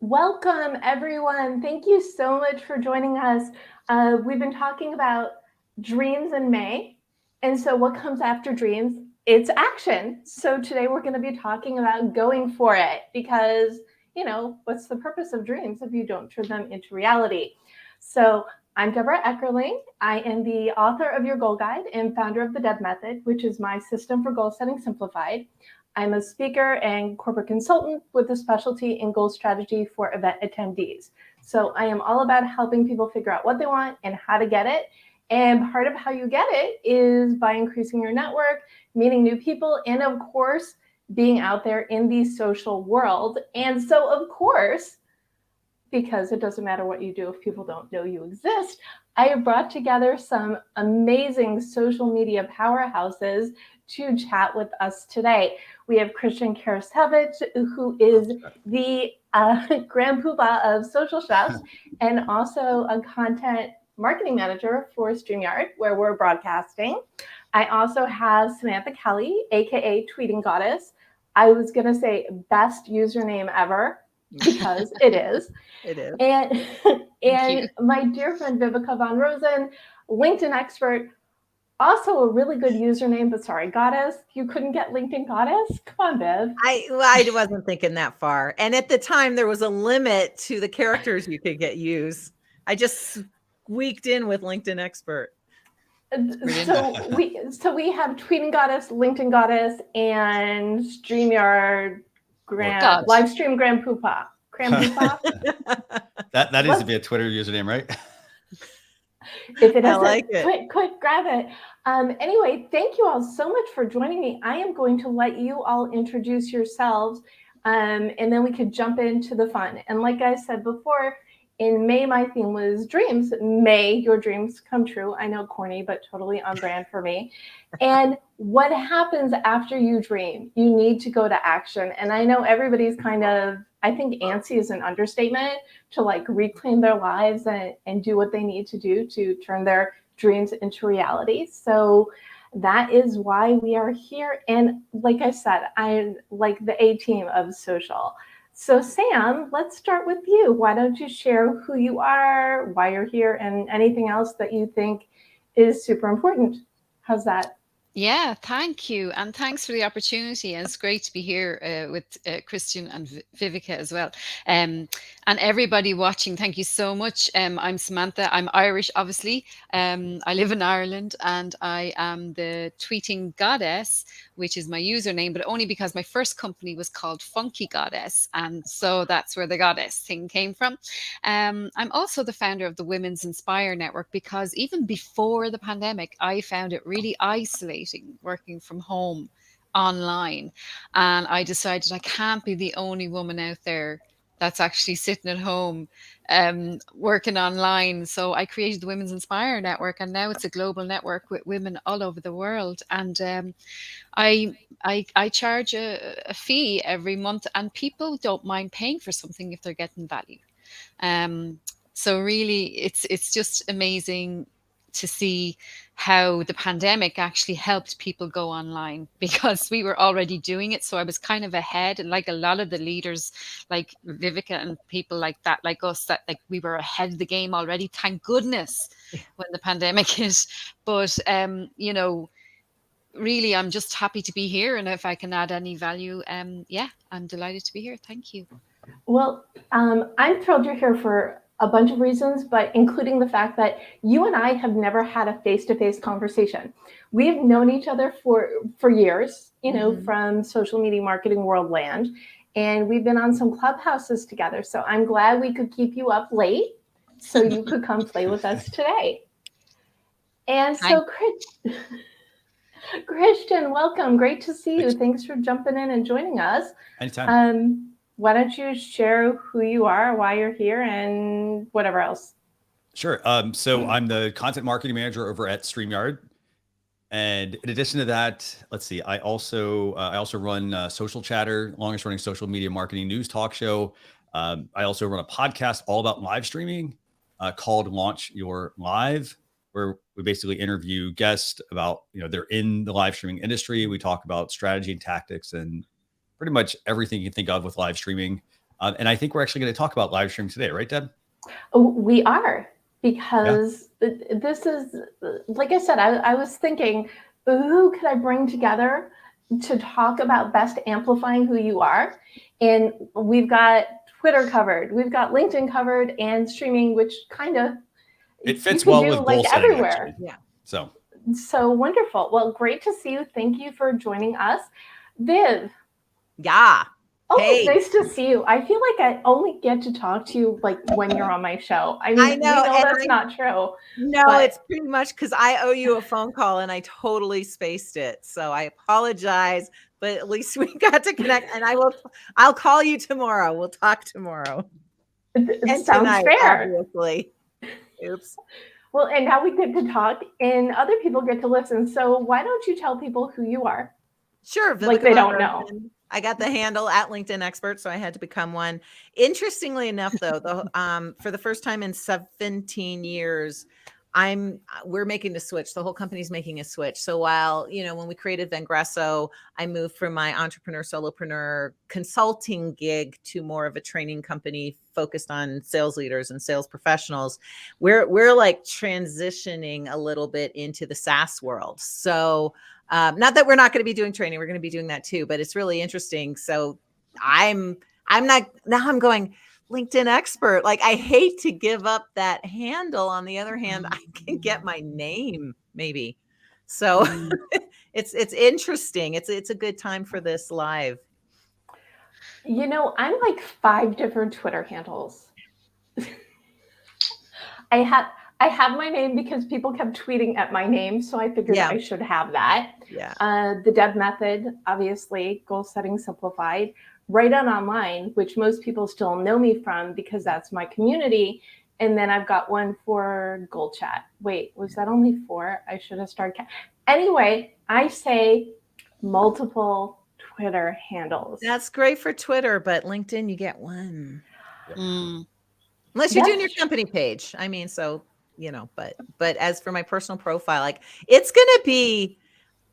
Welcome, everyone. Thank you so much for joining us. We've been talking about dreams in May. And so what comes after dreams? It's action. So today we're going to be talking about going for it because, what's the purpose of dreams if you don't turn them into reality? So I'm Deborah Eckerling. I am the author of Your Goal Guide and founder of the DEB Method, which is my system for goal setting simplified. I'm a speaker and corporate consultant with a specialty in goal strategy for event attendees. So I am all about helping people figure out what they want and how to get it. And part of how you get it is by increasing your network, meeting new people, and of course, being out there in the social world. And so, of course, because it doesn't matter what you do if people don't know you exist, I have brought together some amazing social media powerhouses to chat with us today. We have Christian Karasiewicz, who is the grand poobah of social chefs and also a content marketing manager for StreamYard, where we're broadcasting. I also have Samantha Kelly, aka Tweeting Goddess. I was going to say best username ever because it is. It is. And my dear friend Viveka von Rosen, LinkedIn expert, also a really good username, but sorry, Goddess. You couldn't get LinkedIn Goddess? Come on, Viv. I wasn't thinking that far. And at the time, there was a limit to the characters you could get used. I just squeaked in with LinkedIn expert. So we have Tweeting Goddess, LinkedIn Goddess, and StreamYard live stream Grand Poopah. That needs to be a Twitter username, right? If it isn't, quick, grab it. Anyway, thank you all so much for joining me. I am going to let you all introduce yourselves, and then we could jump into the fun. And like I said before, in May, my theme was dreams. May your dreams come true. I know, corny, but totally on brand for me. And what happens after you dream? You need to go to action. And I know everybody's kind of, I think antsy is an understatement, to like reclaim their lives and do what they need to do to turn their dreams into reality. So that is why we are here. And like I said, I'm like the A team of social. So Sam, let's start with you. Why don't you share who you are, why you're here, and anything else that you think is super important? How's that? Yeah, thank you. And thanks for the opportunity. And it's great to be here with Christian and Viveka as well. And everybody watching, thank you so much. I'm Samantha. I'm Irish, obviously. I live in Ireland and I am the Tweeting Goddess, which is my username, but only because my first company was called Funky Goddess. And so that's where the goddess thing came from. I'm also the founder of the Women's Inspire Network because even before the pandemic, I found it really isolating working from home online. And I decided I can't be the only woman out there that's actually sitting at home working online. So I created the Women's Inspire Network, and now it's a global network with women all over the world. And I charge a fee every month, and people don't mind paying for something if they're getting value. So really, it's just amazing to see how the pandemic actually helped people go online because we were already doing it. So I was kind of ahead, and like a lot of the leaders like Viveka and people like that, like us, that like we were ahead of the game already. Thank goodness when the pandemic hit. But you know, really, I'm just happy to be here, and if I can add any value, yeah, I'm delighted to be here. Thank you. Well, I'm thrilled you're here for a bunch of reasons, but including the fact that you and I have never had a face-to-face conversation. We've known each other for years, from social media marketing world land, and we've been on some clubhouses together. So I'm glad we could keep you up late so you could come play with us today. And so Christian, welcome. Great to see you. Thanks for jumping in and joining us. Anytime. Why don't you share who you are, why you're here, and whatever else? Sure. So I'm the content marketing manager over at StreamYard. And in addition to that, let's see, I also run Social Chatter, longest running social media marketing news talk show. I also run a podcast all about live streaming called Launch Your Live, where we basically interview guests about, they're in the live streaming industry. We talk about strategy and tactics and pretty much everything you can think of with live streaming. And I think we're actually going to talk about live stream today, right, Deb? We are, because this is, like I said, I was thinking, who could I bring together to talk about best amplifying who you are? And we've got Twitter covered, we've got LinkedIn covered, and streaming, which kind of it fits well with goal setting, everywhere. actually. Yeah. So wonderful. Well, great to see you. Thank you for joining us. Viv. Yeah. Oh, Hey. nice to see you. I feel like I only get to talk to you like when you're on my show. I mean, I know, we know and that's not true. No, but it's pretty much because I owe you a phone call and I totally spaced it. So I apologize, but at least we got to connect, and I'll call you tomorrow. We'll talk tomorrow. it And sounds tonight, fair. obviously. Oops. Well, and now we get to talk and other people get to listen. So why don't you tell people who you are? Sure. Like they don't know. I got the handle at LinkedIn Expert, so I had to become one. Interestingly enough, though, for the first time in 17 years, we're making the switch. The whole company's making a switch. So while, when we created Vengreso, I moved from my entrepreneur, solopreneur consulting gig to more of a training company focused on sales leaders and sales professionals. We're like transitioning a little bit into the SaaS world. So not that we're not going to be doing training, we're going to be doing that too, but it's really interesting. So I'm going LinkedIn Expert. Like, I hate to give up that handle. On the other hand, I can get my name maybe. So it's interesting. It's a good time for this live. I'm like 5 different Twitter handles. I have my name because people kept tweeting at my name, so I figured I should have that. Yeah. The Deb Method, obviously, Goal Setting Simplified. Right On Online, which most people still know me from because that's my community. And then I've got one for Goal Chat. Wait, was that only 4? I should have started. Anyway, I say multiple Twitter handles. That's great for Twitter, but LinkedIn, you get one. Mm. Unless you're doing your company page. I mean, so, but as for my personal profile, like, it's going to be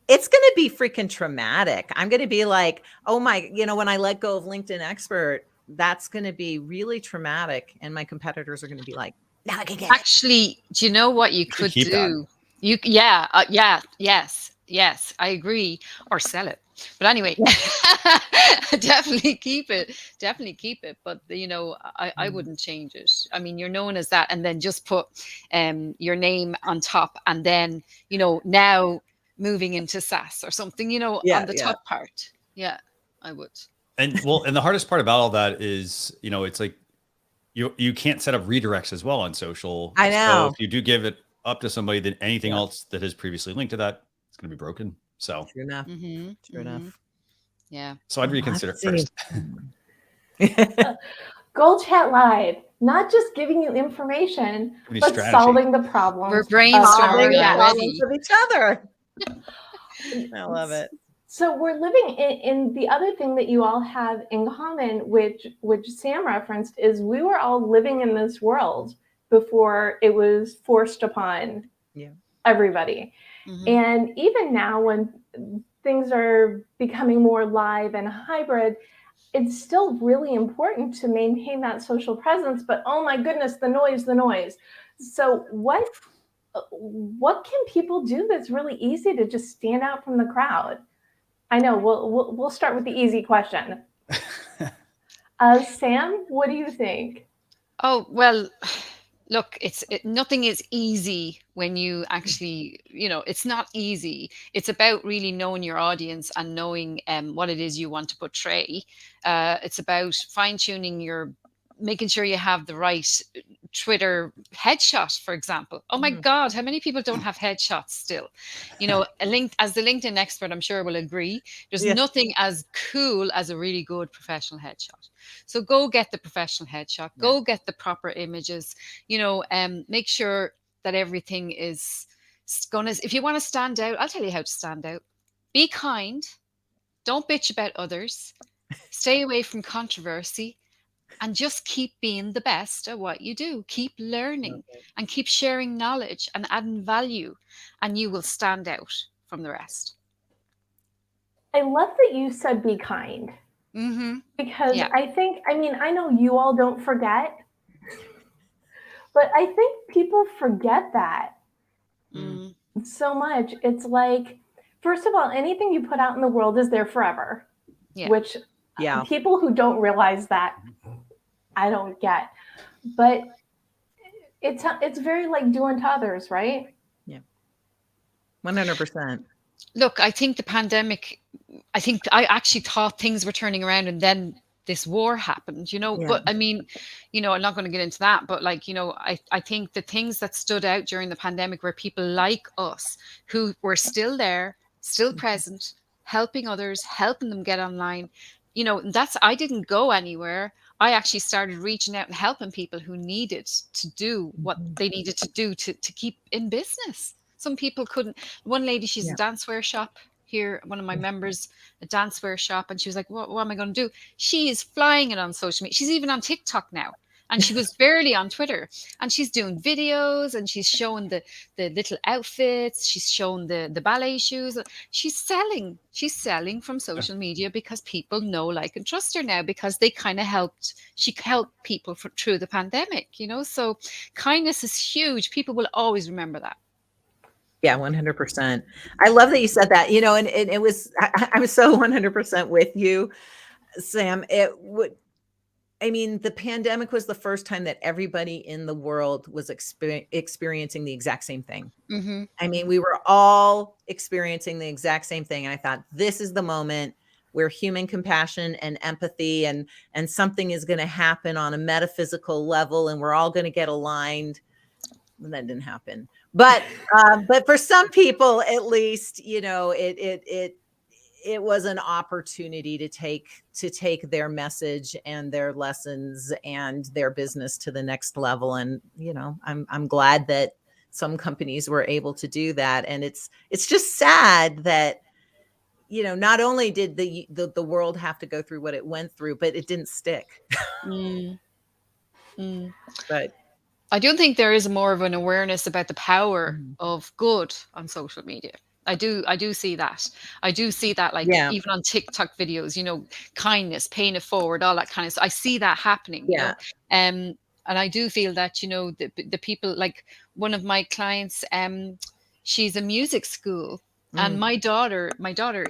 freaking traumatic. I'm going to be like, oh my, when I let go of LinkedIn Expert, that's going to be really traumatic. And my competitors are going to be like, now I can get Actually, do you know what you could do? Yes, I agree. Or sell it. But anyway, definitely keep it. But I wouldn't change it. I mean, you're known as that, and then just put your name on top, and then now moving into SaaS or something, on the top part. Yeah, I would. And the hardest part about all that is, it's like you can't set up redirects as well on social. I know. So if you do give it up to somebody, then anything else that has previously linked to that, it's going to be broken. So true enough. True enough. Yeah. So I'd reconsider it first. Goal Chat Live, not just giving you information, but solving the problems. We're brainstorming problems of each other. I love it. So we're living in the other thing that you all have in common, which Sam referenced, is we were all living in this world before it was forced upon everybody. Mm-hmm. And even now, when things are becoming more live and hybrid, it's still really important to maintain that social presence. But oh my goodness, the noise. So what can people do that's really easy to just stand out from the crowd? I know we'll start with the easy question. Sam, what do you think? Oh, well, look, nothing is easy when you actually, it's not easy. It's about really knowing your audience and knowing what it is you want to portray. It's about fine-tuning making sure you have the right Twitter headshot, for example. Oh my God, how many people don't have headshots still? As the LinkedIn expert, I'm sure will agree, there's nothing as cool as a really good professional headshot. So go get the professional headshot, go get the proper images, make sure that everything is if you want to stand out, I'll tell you how to stand out. Be kind, don't bitch about others, stay away from controversy, and just keep being the best at what you do. Keep learning and keep sharing knowledge and adding value, and you will stand out from the rest. I love that you said be kind. Mm-hmm. Because Yeah. I mean, I know you all don't forget, but I think people forget that Mm. so much. It's like, first of all, anything you put out in the world is there forever, Yeah. which Yeah. people who don't realize that, I don't get. But it's very like do unto others, right? 100%. Look, I think the pandemic, I think I actually thought things were turning around, and then this war happened, Yeah. But I mean, I'm not going to get into that, but like, I think the things that stood out during the pandemic were people like us who were still there, still present, helping others, helping them get online. I didn't go anywhere. I actually started reaching out and helping people who needed to do what they needed to do to keep in business. Some people couldn't. One lady, she's a Yeah. dancewear shop here, one of my members, a dancewear shop, and she was like, what am I going to do? She is flying it on social media. She's even on TikTok now. And she was barely on Twitter. And she's doing videos, and she's showing the little outfits. She's showing the ballet shoes. She's selling from social media because people know, like, and trust her now, because she helped people through the pandemic, So kindness is huge. People will always remember that. Yeah, 100%. I love that you said that, and it was, I was so 100% with you, Sam. The pandemic was the first time that everybody in the world was experiencing the exact same thing. Mm-hmm. We were all experiencing the exact same thing. And I thought, this is the moment where human compassion and empathy and something is going to happen on a metaphysical level, and we're all going to get aligned. And that didn't happen. But for some people, at least, it was an opportunity to take their message and their lessons and their business to the next level. And, I'm glad that some companies were able to do that. And it's just sad that, not only did the world have to go through what it went through, but it didn't stick. But I don't think there is more of an awareness about the power of good on social media. I do see that. I do see that, like, Yeah. even on TikTok videos, kindness, paying it forward, all that kind of stuff. I see that happening. Yeah. And I do feel that, the people, like one of my clients, she's a music school. And my daughter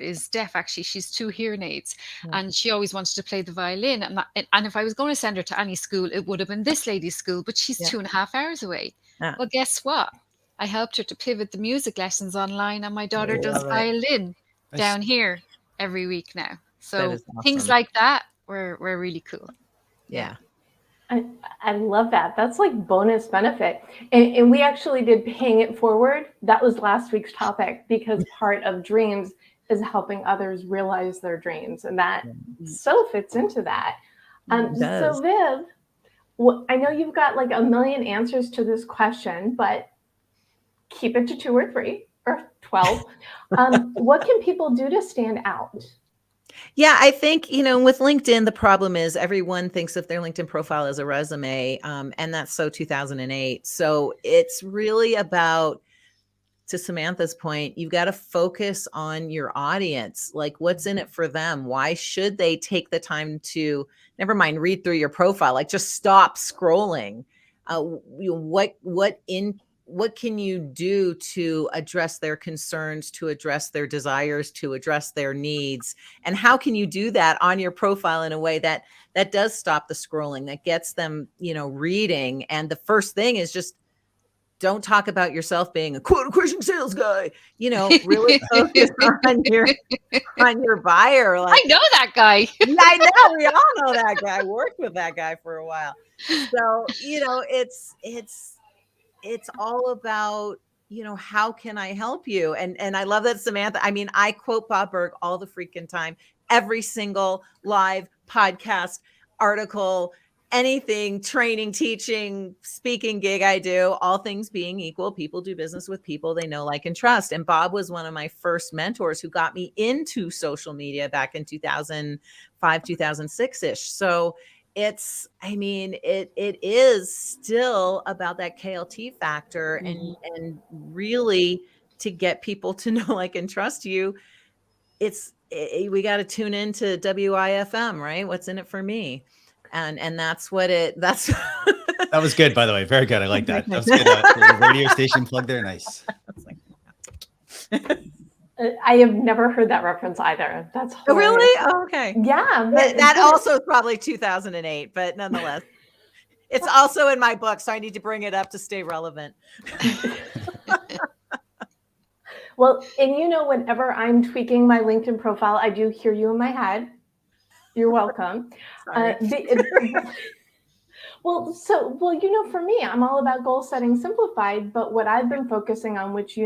is deaf, actually. She's 2 hearing aids, and she always wanted to play the violin. And if I was going to send her to any school, it would have been this lady's school, but she's 2.5 hours away. Well, guess what? I helped her to pivot the music lessons online, and my daughter does violin down here every week now. So things like that were really cool. Yeah. I love that. That's like bonus benefit. And we actually did paying it forward. That was last week's topic, because part of dreams is helping others realize their dreams. And that so fits into that. So Viv, I know you've got like a million answers to this question, but keep it to 2 or 3 or 12. What can people do to stand out? Yeah, I think, with LinkedIn, the problem is everyone thinks of their LinkedIn profile as a resume. And that's so 2008. So it's really about, to Samantha's point, you've got to focus on your audience. Like, what's in it for them? Why should they take the time to, never mind, read through your profile? Like, just stop scrolling. What can you do to address their concerns, to address their desires, to address their needs? And how can you do that on your profile in a way that does stop the scrolling, that gets them, reading? And the first thing is just, don't talk about yourself being a quote-unquote sales guy. Really focus on your buyer. Like, I know that guy. Yeah, I know. We all know that guy. I worked with that guy for a while. So, it's all about, how can I help you? And I love that, Samantha. I quote Bob Berg all the freaking time, every single live podcast, article, anything, training, teaching, speaking gig I do, all things being equal, people do business with people they know, like, and trust. And Bob was one of my first mentors who got me into social media back in 2005, 2006-ish. So it is still about that KLT factor, and really to get people to know, like, and trust you. It's we got to tune into WIFM, right? What's in it for me? And that's what that's. That was good, by the way. Very good. I like that. That was good. The radio station plug there. Nice. I have never heard that reference either. That's Oh, hilarious. really? Oh, okay. Yeah, but That also is probably 2008, but nonetheless, it's also in my book, so I need to bring it up to stay relevant. Well, and whenever I'm tweaking my LinkedIn profile, I do hear you in my head. You're welcome. Sorry. Well, for me, I'm all about goal setting simplified, but what I've been focusing on, which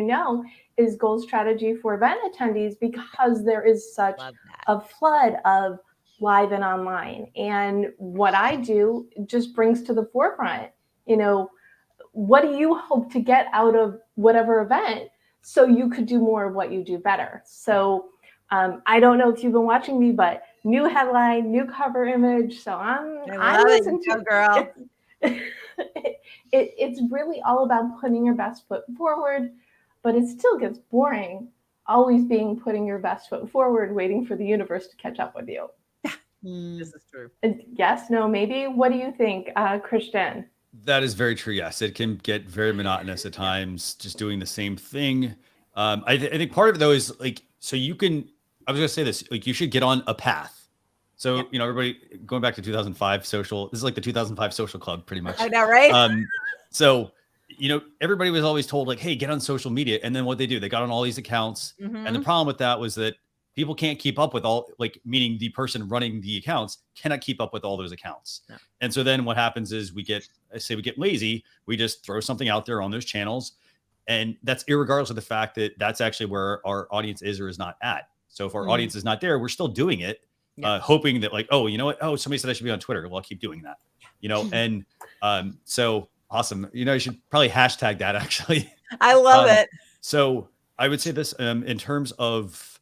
is goal strategy for event attendees, because there is such a flood of live and online. And what I do just brings to the forefront, what do you hope to get out of whatever event so you could do more of what you do better? So I don't know if you've been watching me, but new headline, new cover image. So I'm listening to girl. It's really all about putting your best foot forward, but it still gets boring always being putting your best foot forward, waiting for the universe to catch up with you. This is true. Yes, no, maybe. What do you think, Christian? That is very true. Yes, it can get very monotonous at times, just doing the same thing. I think part of it though is so you can. I was going to say this. You should get on a path. So everybody going back to 2005 social. This is like the 2005 social club, pretty much. I know, right? So everybody was always told hey, get on social media, and then what they do, they got on all these accounts, and the problem with that was that people can't keep up with all, meaning the person running the accounts cannot keep up with all those accounts. No. And so then what happens is we get lazy. We just throw something out there on those channels. And that's irregardless of the fact that that's actually where our audience is or is not at. So if our audience is not there, we're still doing it, hoping that oh, you know what? Oh, somebody said I should be on Twitter. Well, I'll keep doing that, and so awesome. You should probably hashtag that actually. I love it. So I would say this in terms of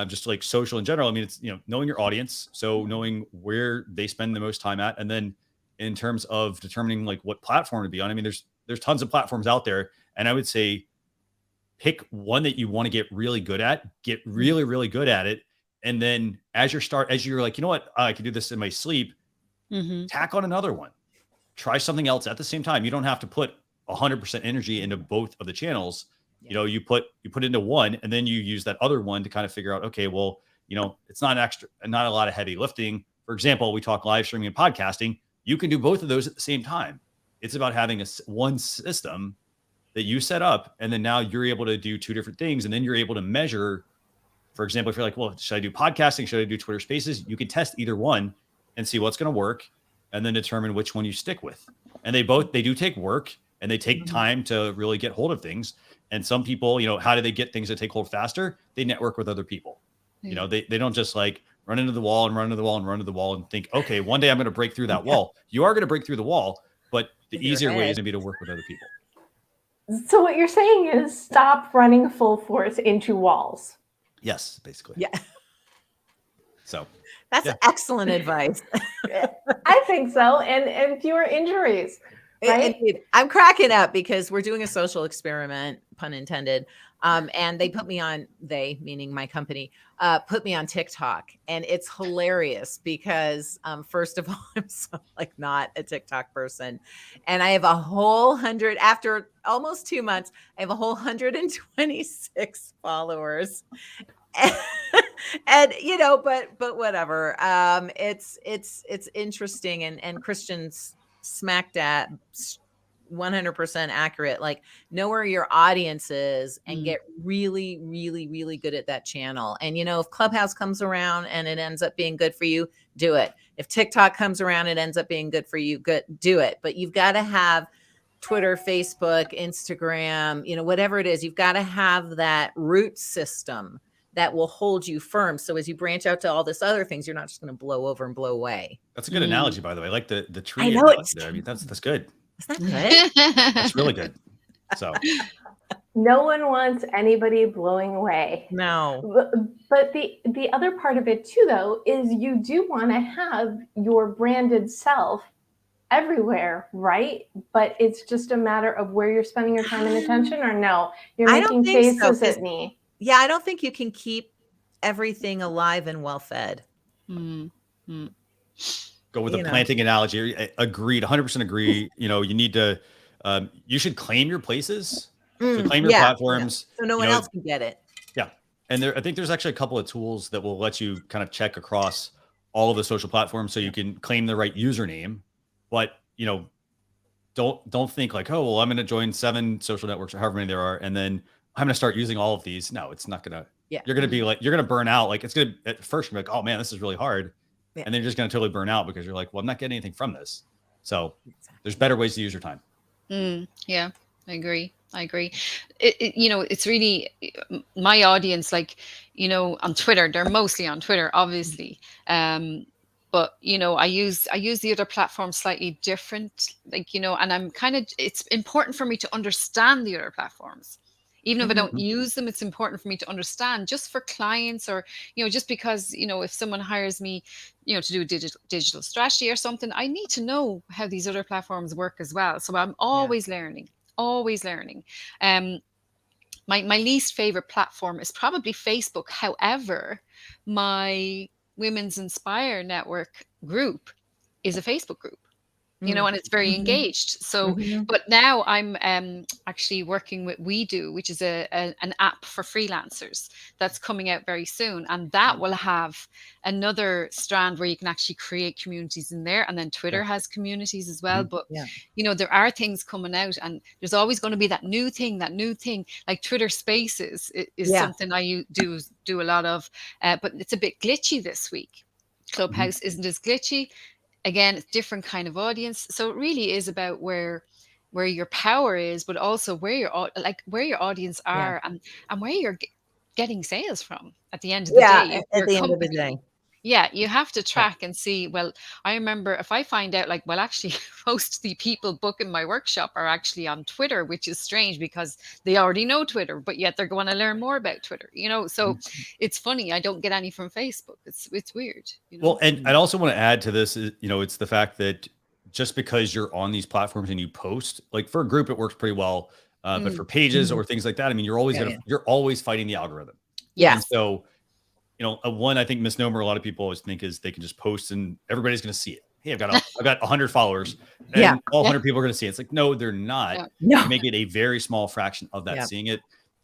just social in general. I mean, it's, knowing your audience. So knowing where they spend the most time at. And then in terms of determining what platform to be on, I mean, there's tons of platforms out there. And I would say pick one that you want to get really good at, get really, really good at it. And then as you're like, you know what, I can do this in my sleep, tack on another one, try something else at the same time. You don't have to put 100% energy into both of the channels. You put into one, and then you use that other one to kind of figure out, okay, well, it's not a lot of heavy lifting. For example, we talk live streaming and podcasting. You can do both of those at the same time. It's about having one system that you set up, and then now you're able to do two different things, and then you're able to measure. For example, if you're like, well, should I do podcasting? Should I do Twitter Spaces? You can test either one and see what's going to work, and then determine which one you stick with. And they do take work, and they take time to really get hold of things. And some people, how do they get things to take hold faster? They network with other people. They don't just run into the wall and run into the wall and run into the wall and think, okay, one day I'm going to break through that wall. You are going to break through the wall, but the easier way is going to be to work with other people. So what you're saying is stop running full force into walls. Yes, basically. Yeah. So that's excellent advice. I think so. And fewer injuries. Right? Indeed. I'm cracking up because we're doing a social experiment, pun intended. And they put me on, meaning my company, put me on TikTok. And it's hilarious because first of all, I'm so not a TikTok person. And I have a whole 100, after almost 2 months, I have a whole 126 followers. And but whatever. It's interesting, and Christian's smacked at 100% accurate. Know where your audience is and get really, really, really good at that channel. And if Clubhouse comes around and it ends up being good for you, do it. If TikTok comes around, it ends up being good for you, do it. But you've got to have Twitter, Facebook, Instagram, whatever it is, you've got to have that root system that will hold you firm. So as you branch out to all this other things, you're not just going to blow over and blow away. That's a good analogy, by the way. I like the tree. I know it's. I mean, that's good. Isn't that good? That's really good. So no one wants anybody blowing away. No. But the other part of it too, though, is you do want to have your branded self everywhere, right? But it's just a matter of where you're spending your time and attention, or no, you're making faces at me. Yeah, I don't think you can keep everything alive and well fed. Mm. Go with the You know. planting analogy. Agreed, 100% agree. You need to, you should claim your places. So claim your Yeah. platforms. So no one else can get it. Yeah. And I think there's actually a couple of tools that will let you kind of check across all of the social platforms so you can claim the right username. But, don't think like, oh, well, I'm going to join 7 social networks or however many there are, and then I'm going to start using all of these. No, it's not going to. Yeah. You're going to be like, you're going to burn out. Like, it's going to, at first, you're like, oh man, this is really hard. Yeah. And then you're just going to totally burn out because you're like, well, I'm not getting anything from this. So there's better ways to use your time. Yeah, I agree. It's really my audience, like, on Twitter, they're mostly on Twitter, obviously. But, I use the other platforms slightly different, like, and it's important for me to understand the other platforms. Even if I don't use them, it's important for me to understand, just for clients, or, just because, if someone hires me, to do a digital strategy or something, I need to know how these other platforms work as well. So I'm always learning. My least favorite platform is probably Facebook. However, my Women's Inspire Network group is a Facebook group, and it's very engaged. So, but now I'm actually working with Wedo, which is an app for freelancers that's coming out very soon. And that will have another strand where you can actually create communities in there. And then Twitter has communities as well. But, there are things coming out, and there's always going to be that new thing, like Twitter Spaces is something I do a lot of, but it's a bit glitchy this week. Clubhouse isn't as glitchy. Again, it's different kind of audience. So it really is about where your power is, but also where your audience are, and where you're getting sales from at the end of the day. At the end of the day. Yeah, you have to track and see. Well, I remember if I find out, like, well, actually, most of the people booking my workshop are actually on Twitter, which is strange because they already know Twitter, but yet they're going to learn more about Twitter. So it's funny. I don't get any from Facebook. It's weird. Well, and I'd also want to add to this, it's the fact that just because you're on these platforms and you post, like for a group, it works pretty well, but for pages or things like that, I mean, you're always you're always fighting the algorithm. Yeah. And so, one, I think, misnomer a lot of people always think is they can just post and everybody's going to see it. Hey, I've got 100 followers and all 100 people are going to see it. It's like, no, they're not. No. You make it a very small fraction of that seeing it.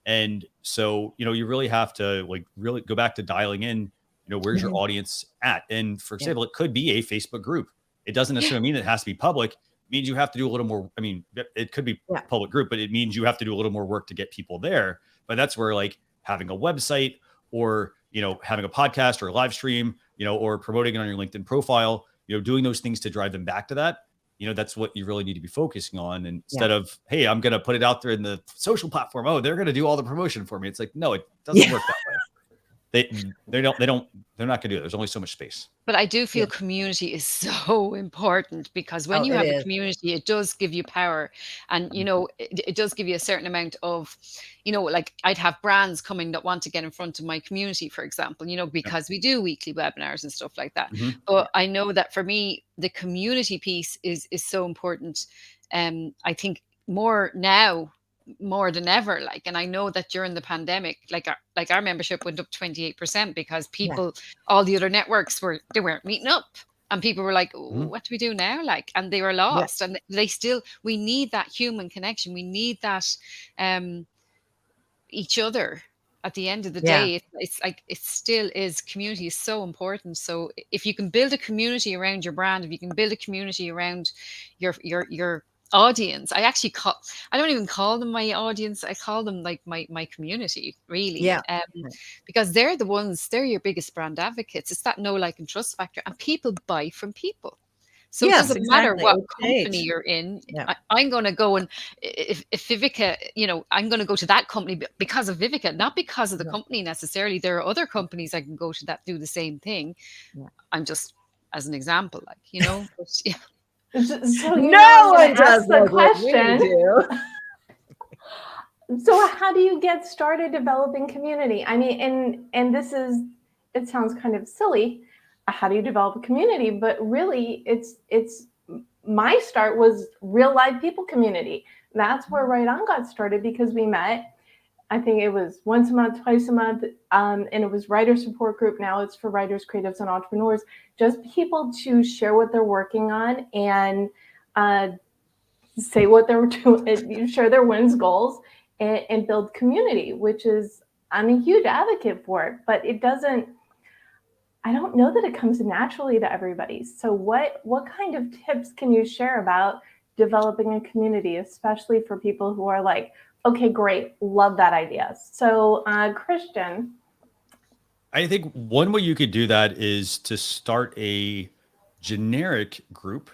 And so, you really have to really go back to dialing in, where's your audience at? And for example, it could be a Facebook group. It doesn't necessarily mean it has to be public. It means you have to do a little more. I mean, it could be a public group, but it means you have to do a little more work to get people there. But that's where like having a website or, having a podcast or a live stream, or promoting it on your LinkedIn profile, doing those things to drive them back to that, that's what you really need to be focusing on. And instead of, hey, I'm going to put it out there in the social platform. Oh, they're going to do all the promotion for me. It's like, no, it doesn't work that way. They're not going to do it. There's only so much space. But I do feel community is so important, because when you have a community, it does give you power, and it does give you a certain amount of, like I'd have brands coming that want to get in front of my community, for example, because we do weekly webinars and stuff like that. But I know that for me, the community piece is so important. I think more now, more than ever, and I know that during the pandemic, our membership went up 28% because people, all the other networks they weren't meeting up, and people were like, what do we do now? And they were lost, and we need that human connection. We need that, each other. At the end of the day, it's like, it still is, community is so important. So if you can build a community around your brand, if you can build a community around your audience, I don't even call them my audience. I call them like my community, really. Because they're your biggest brand advocates. It's that know, like, and trust factor, and people buy from people. So it doesn't matter what company you're in. I'm going to go, and if Viveka, I'm going to go to that company because of Viveka, not because of the company necessarily. There are other companies I can go to that do the same thing. I'm just as an example, but, So no one does the what we do. So how do you get started developing community? I mean, and it sounds kind of silly. How do you develop a community? But really, it's my start was real live people community. That's where Right On got started, because we met I think it was once a month, twice a month, and it was writer support group. Now it's for writers, creatives, and entrepreneurs. Just people to share what they're working on and say what they're doing, share their wins, goals, and build community, which is, I'm a huge advocate for it, but it doesn't, I don't know that it comes naturally to everybody. So what kind of tips can you share about developing a community, especially for people who are like, okay, great, love that idea. So Christian. I think one way you could do that is to start a generic group.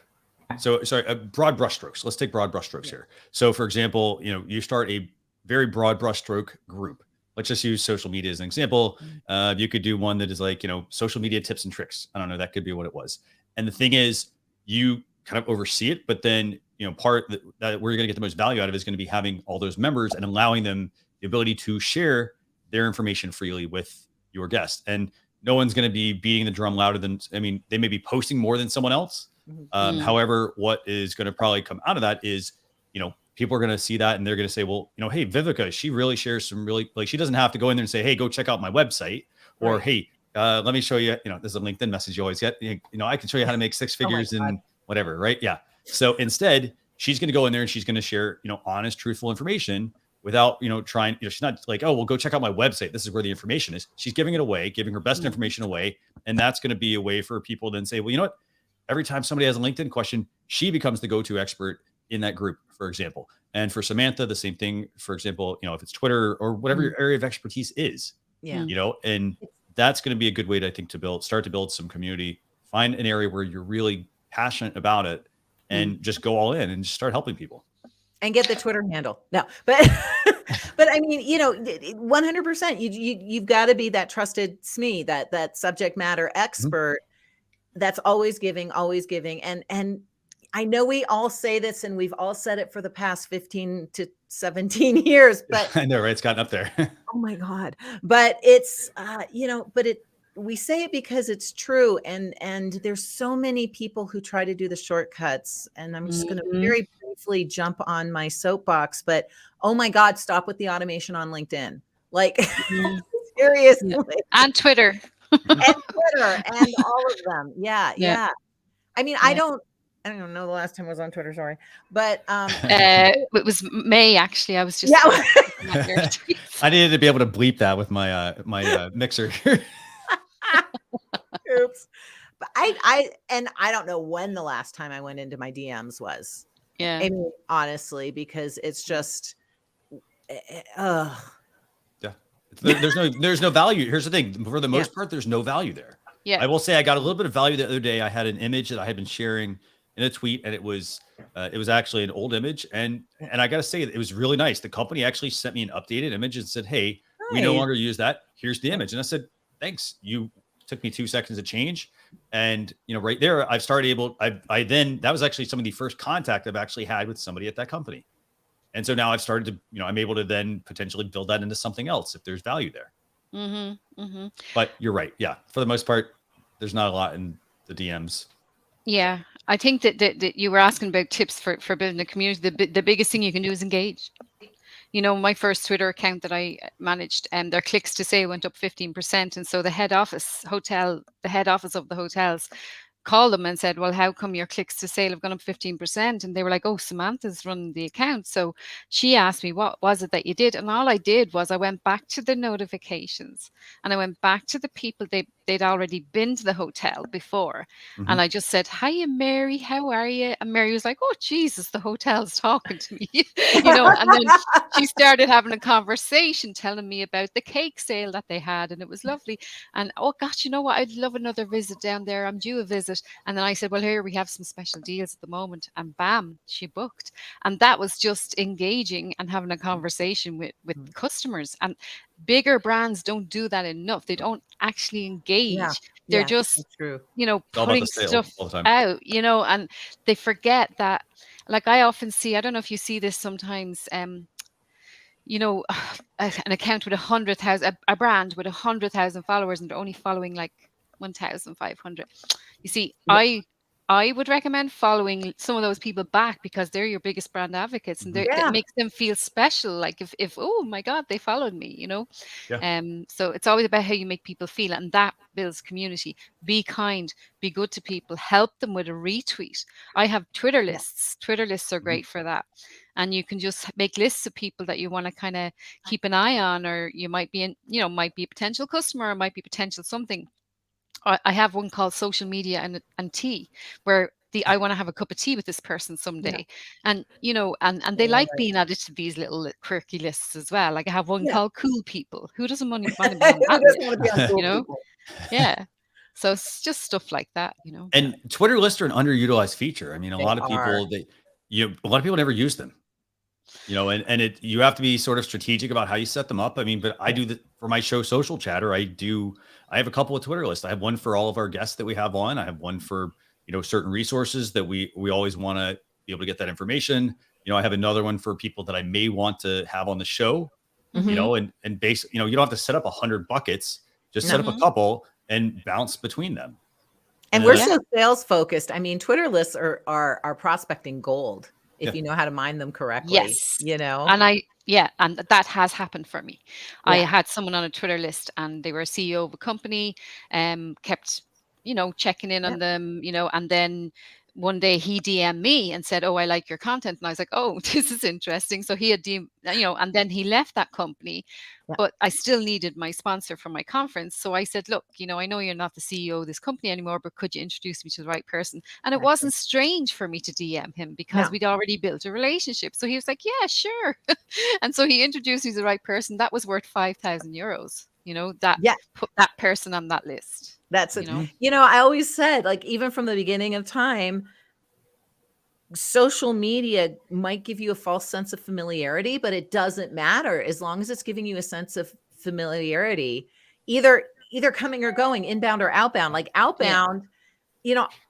So sorry, broad brushstrokes. Let's take broad brushstrokes here. So for example, you start a very broad brushstroke group. Let's just use social media as an example. You could do one that is like, social media tips and tricks. I don't know. That could be what it was. And the thing is, you kind of oversee it, but then, part that where you're going to get the most value out of it is going to be having all those members and allowing them the ability to share their information freely with your guest. And no one's going to be beating the drum louder than, they may be posting more than someone else. However, what is going to probably come out of that is, people are going to see that and they're going to say, well, hey, Viveka, she really shares some really, like, she doesn't have to go in there and say, hey, go check out my website, or Right. hey, let me show you, this is a LinkedIn message you always get, I can show you how to make six figures and whatever. Right. Yeah. So instead, she's going to go in there and she's going to share, honest, truthful information without, trying, she's not like, oh, well, go check out my website. This is where the information is. She's giving it away, giving her best information away. And that's going to be a way for people to then say, well, you know what? Every time somebody has a LinkedIn question, she becomes the go-to expert in that group, for example. And for Samantha, the same thing, for example, if it's Twitter or whatever your area of expertise is, Yeah. and that's going to be a good way to, I think, start to build some community, find an area where you're really passionate about it and just go all in and just start helping people. And get the Twitter handle. No, but, but I mean, 100%, you've got to be that trusted SME, that subject matter expert that's always giving. And I know we all say this and we've all said it for the past 15 to 17 years, but I know, right? It's gotten up there. oh my God. But it's, we say it because it's true. And there's so many people who try to do the shortcuts, and I'm just going to very briefly jump on my soapbox, but oh my God, stop with the automation on LinkedIn. Like seriously. And Twitter. And Twitter and all of them. Yeah. I mean, I don't know the last time I was on Twitter, sorry. But it was May, actually. I was just I needed to be able to bleep that with my my mixer. Oops. But I don't know when the last time I went into my DMs was. Yeah. I mean, honestly, because it's just There's no value. Here's the thing. For the most part, there's no value there. Yeah. I will say I got a little bit of value the other day. I had an image that I had been sharing in a tweet, and it was actually an old image. And I got to say, it was really nice. The company actually sent me an updated image and said, hey, we no longer use that. Here's the image. And I said, thanks. You took me 2 seconds to change. And, right there, I've started that was actually some of the first contact I've actually had with somebody at that company. And so now I've started to, I'm able to then potentially build that into something else if there's value there. But you're right. Yeah. For the most part, there's not a lot in the DMs. Yeah. I think that you were asking about tips for building a community. The biggest thing you can do is engage. My first Twitter account that I managed, their clicks to sale went up 15%. And so the head office of the hotels called them and said, well, how come your clicks to sale have gone up 15%? And they were like, oh, Samantha's running the account. So she asked me, what was it that you did? And all I did was I went back to the notifications and I went back to the people they'd already been to the hotel before. And I just said, hiya, Mary, how are you? And Mary was like, oh, Jesus, the hotel's talking to me, and then she started having a conversation telling me about the cake sale that they had. And it was lovely. And, oh, gosh, you know what? I'd love another visit down there. I'm due a visit. And then I said, well, here we have some special deals at the moment. And bam, she booked. And that was just engaging and having a conversation with customers. And bigger brands don't do that enough. They don't actually engage. They're just, true. Putting stuff out, and they forget that, like I often see, I don't know if you see this sometimes, an account with 100,000, a brand with 100,000 followers, and they're only following like 1,500. You see, I I would recommend following some of those people back, because they're your biggest brand advocates, and that Yeah. makes them feel special. Like if oh my God, they followed me, Yeah. So it's always about how you make people feel, and that builds community. Be kind, be good to people, help them with a retweet. I have Twitter lists. Twitter lists are great for that. And you can just make lists of people that you want to kind of keep an eye on, or you might be might be a potential customer, or might be potential something. I have one called Social Media and Tea, where I want to have a cup of tea with this person someday. And and they like being added to these little quirky lists as well. Like I have one called Cool People. Who doesn't want to be on that Who doesn't want to be on list, Cool you know? People? Yeah. So it's just stuff like that, And Twitter lists are an underutilized feature. I mean, a lot of people never use them. And you have to be sort of strategic about how you set them up. I mean, but I do that for my show, Social Chatter. I have a couple of Twitter lists. I have one for all of our guests that we have on. I have one for, certain resources that we always want to be able to get that information. I have another one for people that I may want to have on the show, and basically, you don't have to set up 100 buckets, just set up a couple and bounce between them. And we're so sales focused. I mean, Twitter lists are prospecting gold if you know how to mine them correctly. Yes. And that has happened for me. I had someone on a Twitter list, and they were a CEO of a company, kept, checking in on them, and then one day he DM'd me and said, "Oh, I like your content." And I was like, "Oh, this is interesting." So he had and then he left that company, but I still needed my sponsor for my conference. So I said, "Look, I know you're not the CEO of this company anymore, but could you introduce me to the right person?" And it wasn't strange for me to DM him, because we'd already built a relationship. So he was like, "Yeah, sure." And so he introduced me to the right person. That was worth €5,000, put that person on that list. That's it. I always said, like, even from the beginning of time, social media might give you a false sense of familiarity, but it doesn't matter as long as it's giving you a sense of familiarity, either coming or going, inbound or outbound. Like outbound,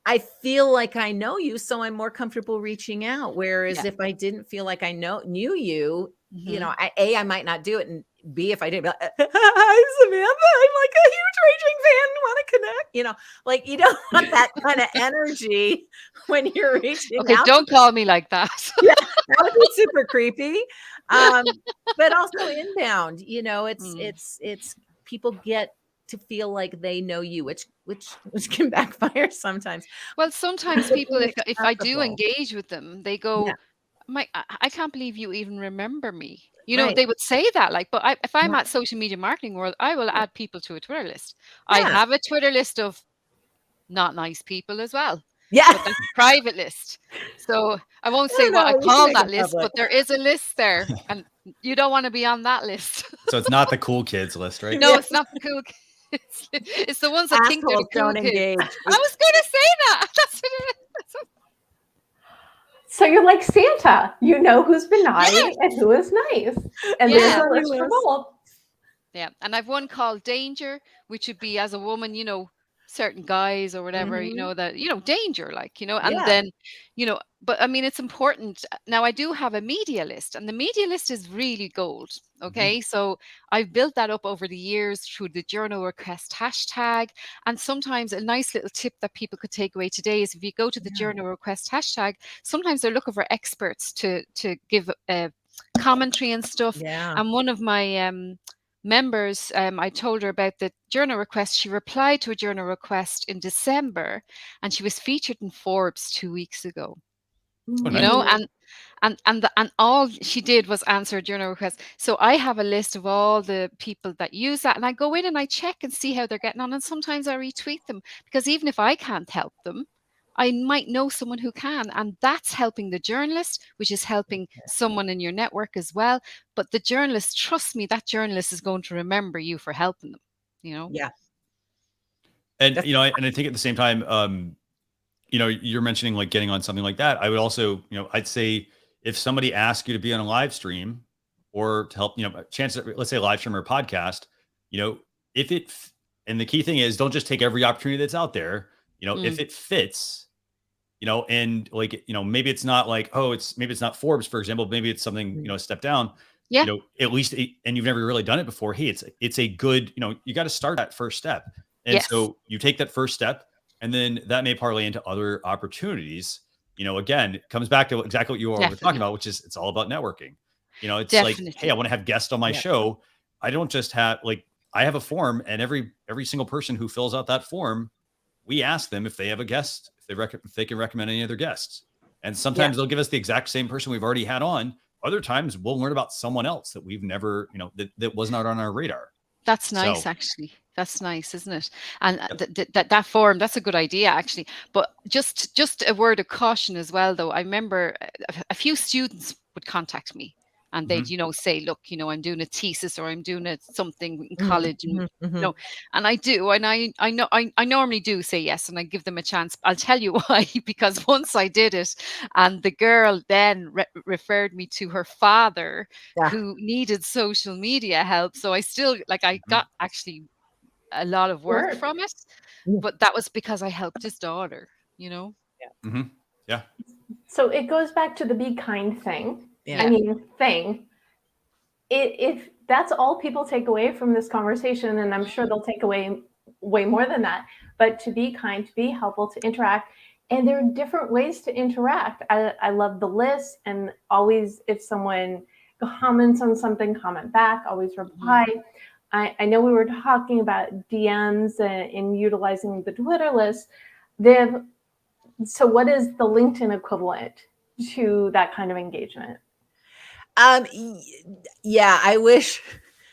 I feel like I know you, so I'm more comfortable reaching out. Whereas if I didn't feel like I knew you, I might not do it, and B, if I didn't be like, "Hi, Samantha, I'm like a huge raging fan, want to connect," like you don't want that kind of energy when you're reaching out. Don't call me like that. That would be super creepy. But also inbound, it's people get to feel like they know you, which can backfire sometimes. Well, sometimes people, if I do engage with them, they go, I can't believe you even remember me. They would say that, like, but if I'm at Social Media Marketing World, I will add people to a Twitter list. I have a Twitter list of not nice people as well. Yeah. But that's a private list. So I won't say what I call that list, but there is a list there, and you don't want to be on that list. So it's not the cool kids list, right? No, it's not the cool kids. It's the ones that think they're the cool kids. Engage. I was going to say that. That's what it is. So you're like Santa. You know who's been naughty and who is nice. And there's a list for both. Yeah. And I've one called Danger, which would be, as a woman, certain guys or whatever, that, danger, like, and then, but I mean, it's important. Now, I do have a media list, and the media list is really gold. Okay. So I've built that up over the years through the journal request hashtag. And sometimes a nice little tip that people could take away today is, if you go to the journal request hashtag, sometimes they're looking for experts to give commentary and stuff. Yeah. And one of my members, I told her about the journal request. She replied to a journal request in December, and she was featured in Forbes 2 weeks ago. And all she did was answer a journal request. So I have a list of all the people that use that, and I go in and I check and see how they're getting on. And sometimes I retweet them, because even if I can't help them, I might know someone who can, and that's helping the journalist, which is helping someone in your network as well. But the journalist, trust me, that journalist is going to remember you for helping them, Yeah. And, and I think at the same time, you're mentioning like getting on something like that. I would also, I'd say if somebody asks you to be on a live stream or to help, chances, let's say a live stream or a podcast, and the key thing is, don't just take every opportunity that's out there. If it fits, and like, maybe it's not like, maybe it's not Forbes, for example, maybe it's something, a step down, at least, and you've never really done it before. Hey, it's a good, you got to start that first step. And so you take that first step, And then that may parlay into other opportunities. Again, it comes back to exactly what you all were talking about, which is it's all about networking. It's like, hey, I want to have guests on my show. I don't just have I have a form, and every single person who fills out that form, we ask them if they have a guest, if they can recommend any other guests. And sometimes they'll give us the exact same person we've already had on. Other times we'll learn about someone else that we've never, that was not on our radar. That's nice, actually. That's nice, isn't it? And that form, that's a good idea, actually. But just a word of caution as well, though. I remember a few students would contact me, and they'd, say, look, I'm doing a thesis, or I'm doing something in college, and I normally do say yes, and I give them a chance. I'll tell you why, because once I did it, and the girl then referred me to her father, who needed social media help. So I still, I got actually a lot of work from it, but that was because I helped his daughter, Yeah. So it goes back to the be kind thing. Yeah. I mean, if that's all people take away from this conversation, and I'm sure they'll take away way more than that, but to be kind, to be helpful, to interact. And there are different ways to interact. I love the list, and always, if someone comments on something, comment back, always reply. I know we were talking about DMs and utilizing the Twitter list. So what is the LinkedIn equivalent to that kind of engagement? Yeah, I wish.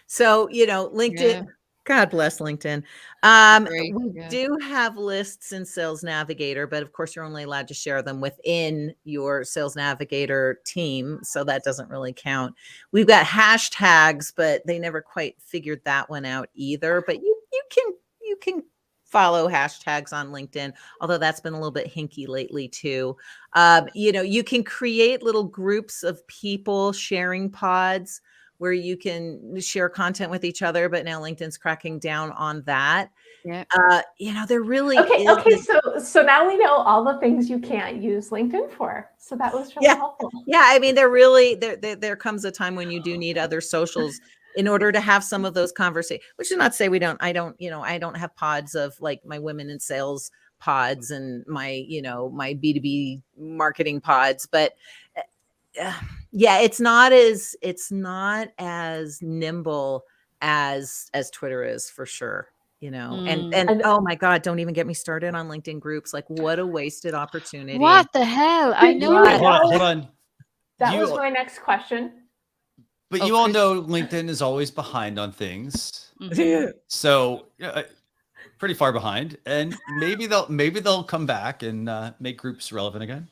So, LinkedIn, God bless LinkedIn. We do have lists in Sales Navigator, but of course you're only allowed to share them within your Sales Navigator team. So that doesn't really count. We've got hashtags, but they never quite figured that one out either. But you can follow hashtags on LinkedIn, although that's been a little bit hinky lately too. You can create little groups of people sharing pods where you can share content with each other, but now LinkedIn's cracking down on that. Yeah. There really okay. So now we know all the things you can't use LinkedIn for. So that was really helpful. Yeah, I mean, there comes a time when you do need other socials in order to have some of those conversations, which is not to say I don't have pods of like my women in sales pods and my B2B marketing pods, but it's not as nimble as Twitter is, for sure. And oh my God, don't even get me started on LinkedIn groups. Like, what a wasted opportunity. What the hell? I know. Hold on. That was my next question. But you all know LinkedIn is always behind on things. So pretty far behind, and maybe they'll come back and make groups relevant again.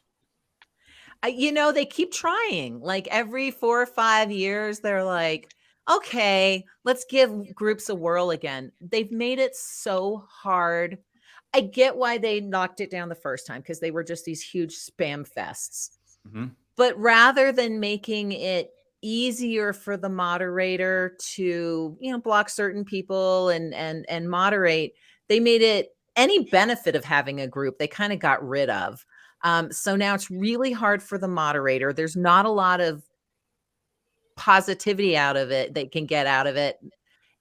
They keep trying. Like every 4 or 5 years, they're like, okay, let's give groups a whirl again. They've made it so hard. I get why they knocked it down the first time, because they were just these huge spam fests. But rather than making it easier for the moderator to, block certain people and moderate, they made it any benefit of having a group, they kind of got rid of. So now it's really hard for the moderator. There's not a lot of positivity out of it they can get out of it.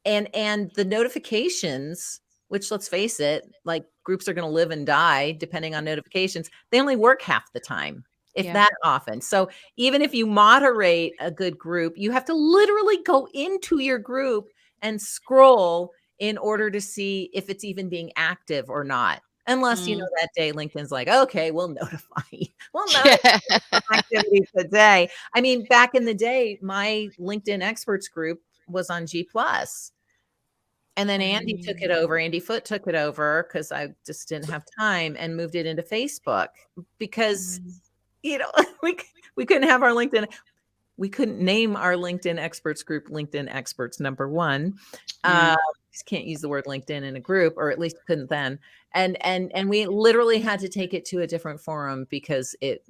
And the notifications, which, let's face it, like, groups are going to live and die depending on notifications. They only work half the time, if that often. So even if you moderate a good group, you have to literally go into your group and scroll in order to see if it's even being active or not. Unless, that day LinkedIn's like, okay, we'll notify you. We'll notify activity today. I mean, back in the day, my LinkedIn experts group was on G+. And then Andy took it over. Andy Foote took it over because I just didn't have time, and moved it into Facebook because, we couldn't have our LinkedIn. We couldn't name our LinkedIn experts group LinkedIn Experts #1. Just can't use the word LinkedIn in a group, or at least couldn't then. And we literally had to take it to a different forum because the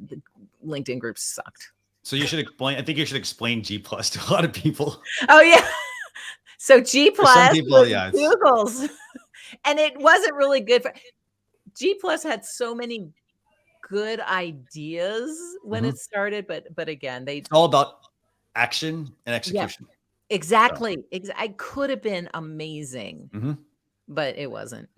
LinkedIn groups sucked. So you should explain. I think you should explain G+ to a lot of people. Oh yeah. So G+ some people, Google's, and it wasn't really good for G+ had so many good ideas when it started, but again, it's all about action and execution. Yeah, exactly. So. I could have been amazing, but it wasn't.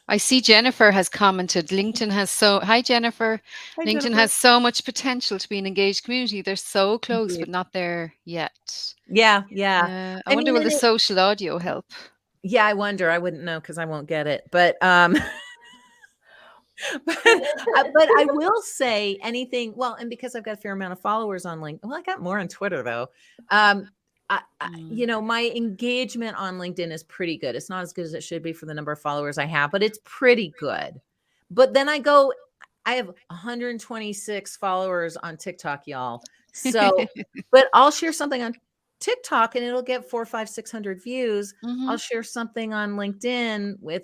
I see Jennifer has commented. LinkedIn has hi Jennifer. Hi, LinkedIn Jennifer. has so much potential to be an engaged community. They're so close, Indeed. but not there yet. Yeah. I wonder will the social audio help? Yeah, I wonder. I wouldn't know because I won't get it. But but I will say anything. Well, and because I've got a fair amount of followers on LinkedIn. Well, I got more on Twitter though. My engagement on LinkedIn is pretty good. It's not as good as it should be for the number of followers I have, but it's pretty good. But then I have 126 followers on TikTok, y'all. So, but I'll share something on TikTok and it'll get 400, 500, 600 views. I'll share something on LinkedIn with,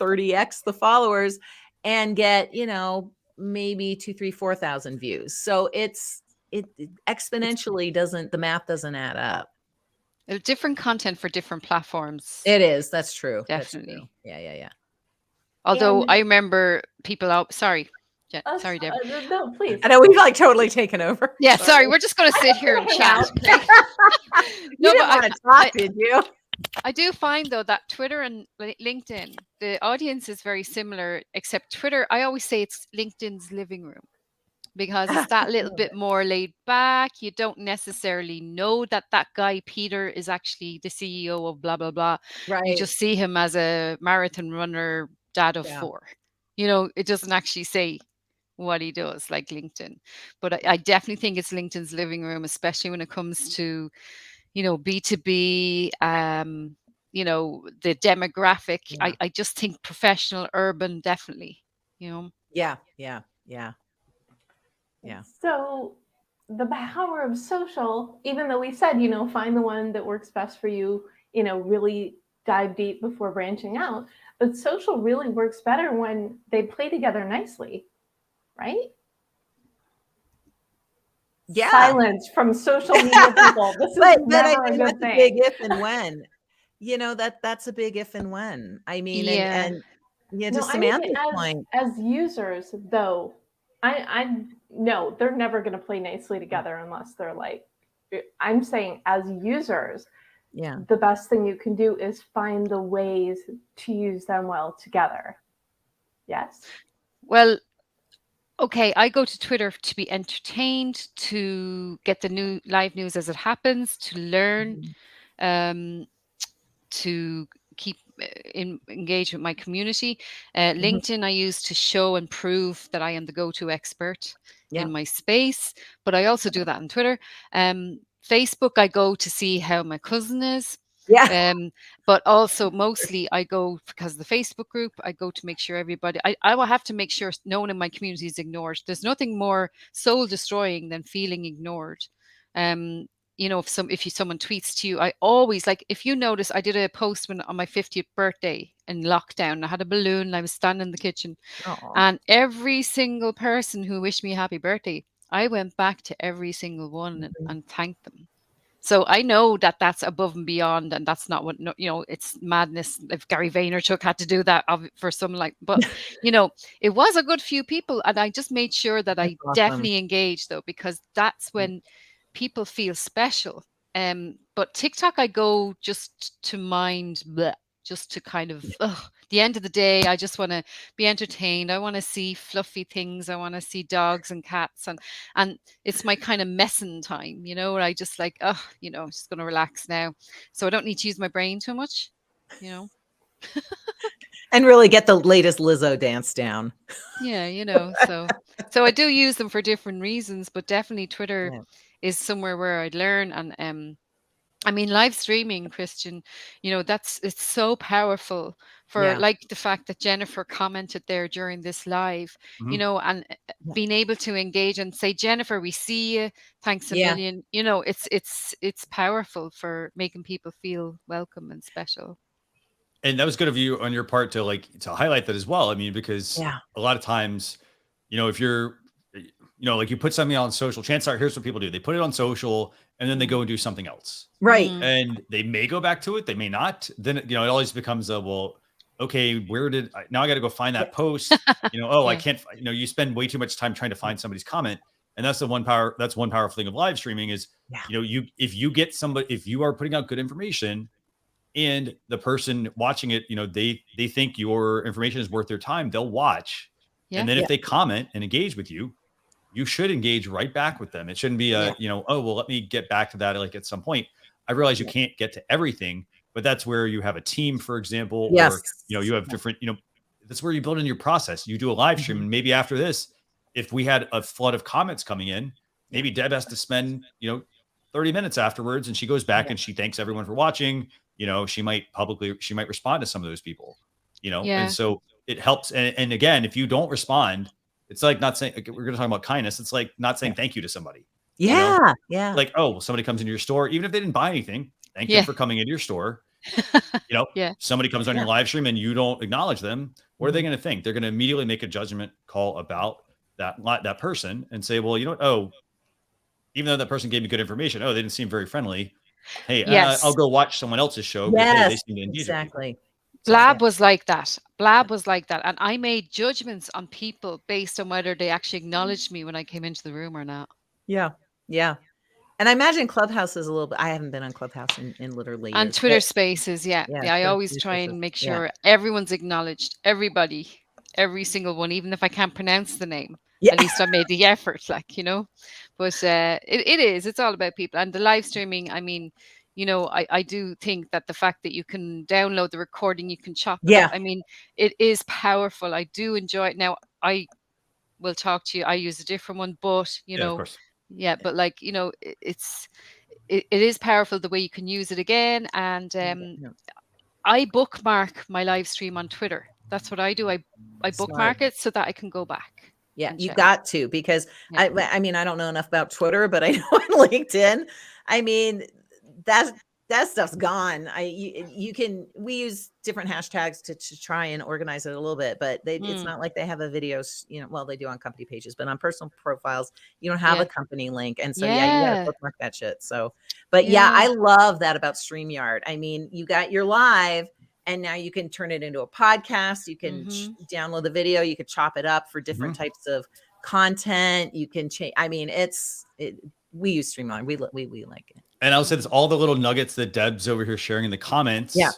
30x the followers and get, maybe 2, 3, 4,000 views. So it exponentially the math doesn't add up. Different content for different platforms. It is. That's true. Definitely. That's true. Yeah. Although I remember people out. Sorry, sorry, Deb. No, please. I know we've like totally taken over. Yeah, sorry. We're just going to sit here and chat. No, but want to talk, did you? I do find though that Twitter and LinkedIn, the audience is very similar, except Twitter, I always say it's LinkedIn's living room because it's that little bit more laid back. You don't necessarily know that guy, Peter, is actually the CEO of blah, blah, blah. Right. You just see him as a marathon runner, dad of 4. It doesn't actually say what he does like LinkedIn. But I definitely think it's LinkedIn's living room, especially when it comes to B2B, the demographic. Yeah. I just think professional, urban, definitely, Yeah. So the power of social, even though we said, find the one that works best for you, really dive deep before branching out. But social really works better when they play together nicely, right? Yeah. Silence from social media people. This is never a good thing. A big if and when. That's a big if and when. I mean, and to Samantha's point. As users, though, I know they're never going to play nicely together unless they're like, I'm saying as users, the best thing you can do is find the ways to use them well together. Yes? Well, okay, I go to Twitter to be entertained, to get the new live news as it happens, to learn, to keep engaged with my community. LinkedIn I use to show and prove that I am the go-to expert in my space, but I also do that on Twitter. Facebook I go to see how my cousin is. But also mostly I go because the Facebook group, I go to make sure everybody, I will have to make sure no one in my community is ignored. There's nothing more soul destroying than feeling ignored. If someone tweets to you, I always, like, if you notice, I did a post on my 50th birthday in lockdown. I had a balloon and I was standing in the kitchen. Aww. And every single person who wished me a happy birthday, I went back to every single one and thanked them. So I know that that's above and beyond, and that's not what, it's madness. If Gary Vaynerchuk had to do that for some, but it was a good few people, and I just made sure that I definitely engaged though, because that's when people feel special. But TikTok, I go just to mind, just to kind of, the end of the day, I just want to be entertained. I want to see fluffy things. I want to see dogs and cats, and it's my kind of messing time, where I just like, just going to relax now. So I don't need to use my brain too much, And really get the latest Lizzo dance down. Yeah, so I do use them for different reasons, but definitely Twitter is somewhere where I'd learn. And I mean, live streaming, Christian, it's so powerful for like the fact that Jennifer commented there during this live, and being able to engage and say, Jennifer, we see you. Thanks a million. It's powerful for making people feel welcome and special. And that was good of you on your part to highlight that as well. I mean, because a lot of times, if you're, like you put something on social, chances are, here's what people do. They put it on social and then they go and do something else. Right. And they may go back to it. They may not. Then, it always becomes okay, now I got to go find that post, I can't, you spend way too much time trying to find somebody's comment. And that's one powerful thing of live streaming is, if you are putting out good information, and the person watching it, they think your information is worth their time, they'll watch. Yeah. And then if they comment and engage with you, you should engage right back with them. It shouldn't be oh, well, let me get back to that like at some point. I realize you can't get to everything, but that's where you have a team, for example, or you have different, that's where you build in your process. You do a live stream, and maybe after this, if we had a flood of comments coming in, maybe Deb has to spend 30 minutes afterwards, and she goes back and she thanks everyone for watching. She might respond to some of those people, and so it helps. And again, if you don't respond, it's like not saying, we're going to talk about kindness. It's like not saying thank you to somebody. Yeah. Like, oh, well, somebody comes into your store, even if they didn't buy anything, thank them for coming into your store. Somebody comes on your live stream and you don't acknowledge them. What are they going to think? They're going to immediately make a judgment call about that person and say, well, even though that person gave me good information, they didn't seem very friendly. Hey, I'll go watch someone else's show. Hey, they seem to engage exactly. Blab was like that. Blab was like that. And I made judgments on people based on whether they actually acknowledged me when I came into the room or not. Yeah. Yeah. And I imagine Clubhouse is a little bit, I haven't been on Clubhouse in literally years. And Twitter Spaces. Yeah. I always try and make sure everyone's acknowledged, everybody, every single one, even if I can't pronounce the name. At least I made the effort, but it's all about people. And the live streaming, I mean, I do think that the fact that you can download the recording, you can chop it up. I mean, it is powerful. I do enjoy it. Now, I will talk to you. I use a different one, but, of course. But it is powerful the way you can use it again. And I bookmark my live stream on Twitter. That's what I do. I bookmark it so that I can go back. Yeah, you got to, because I mean, I don't know enough about Twitter, but I know on LinkedIn, I mean, that stuff's gone. We use different hashtags to try and organize it a little bit, but it's not like they have a videos, well, they do on company pages, but on personal profiles, you don't have a company link. And so, you gotta bookmark that shit. So, but I love that about StreamYard. I mean, you got your live, and now you can turn it into a podcast. You can download the video. You could chop it up for different types of content. You can change. I mean, we use StreamYard. We like it. And I'll say this, all the little nuggets that Deb's over here sharing in the comments. Yeah.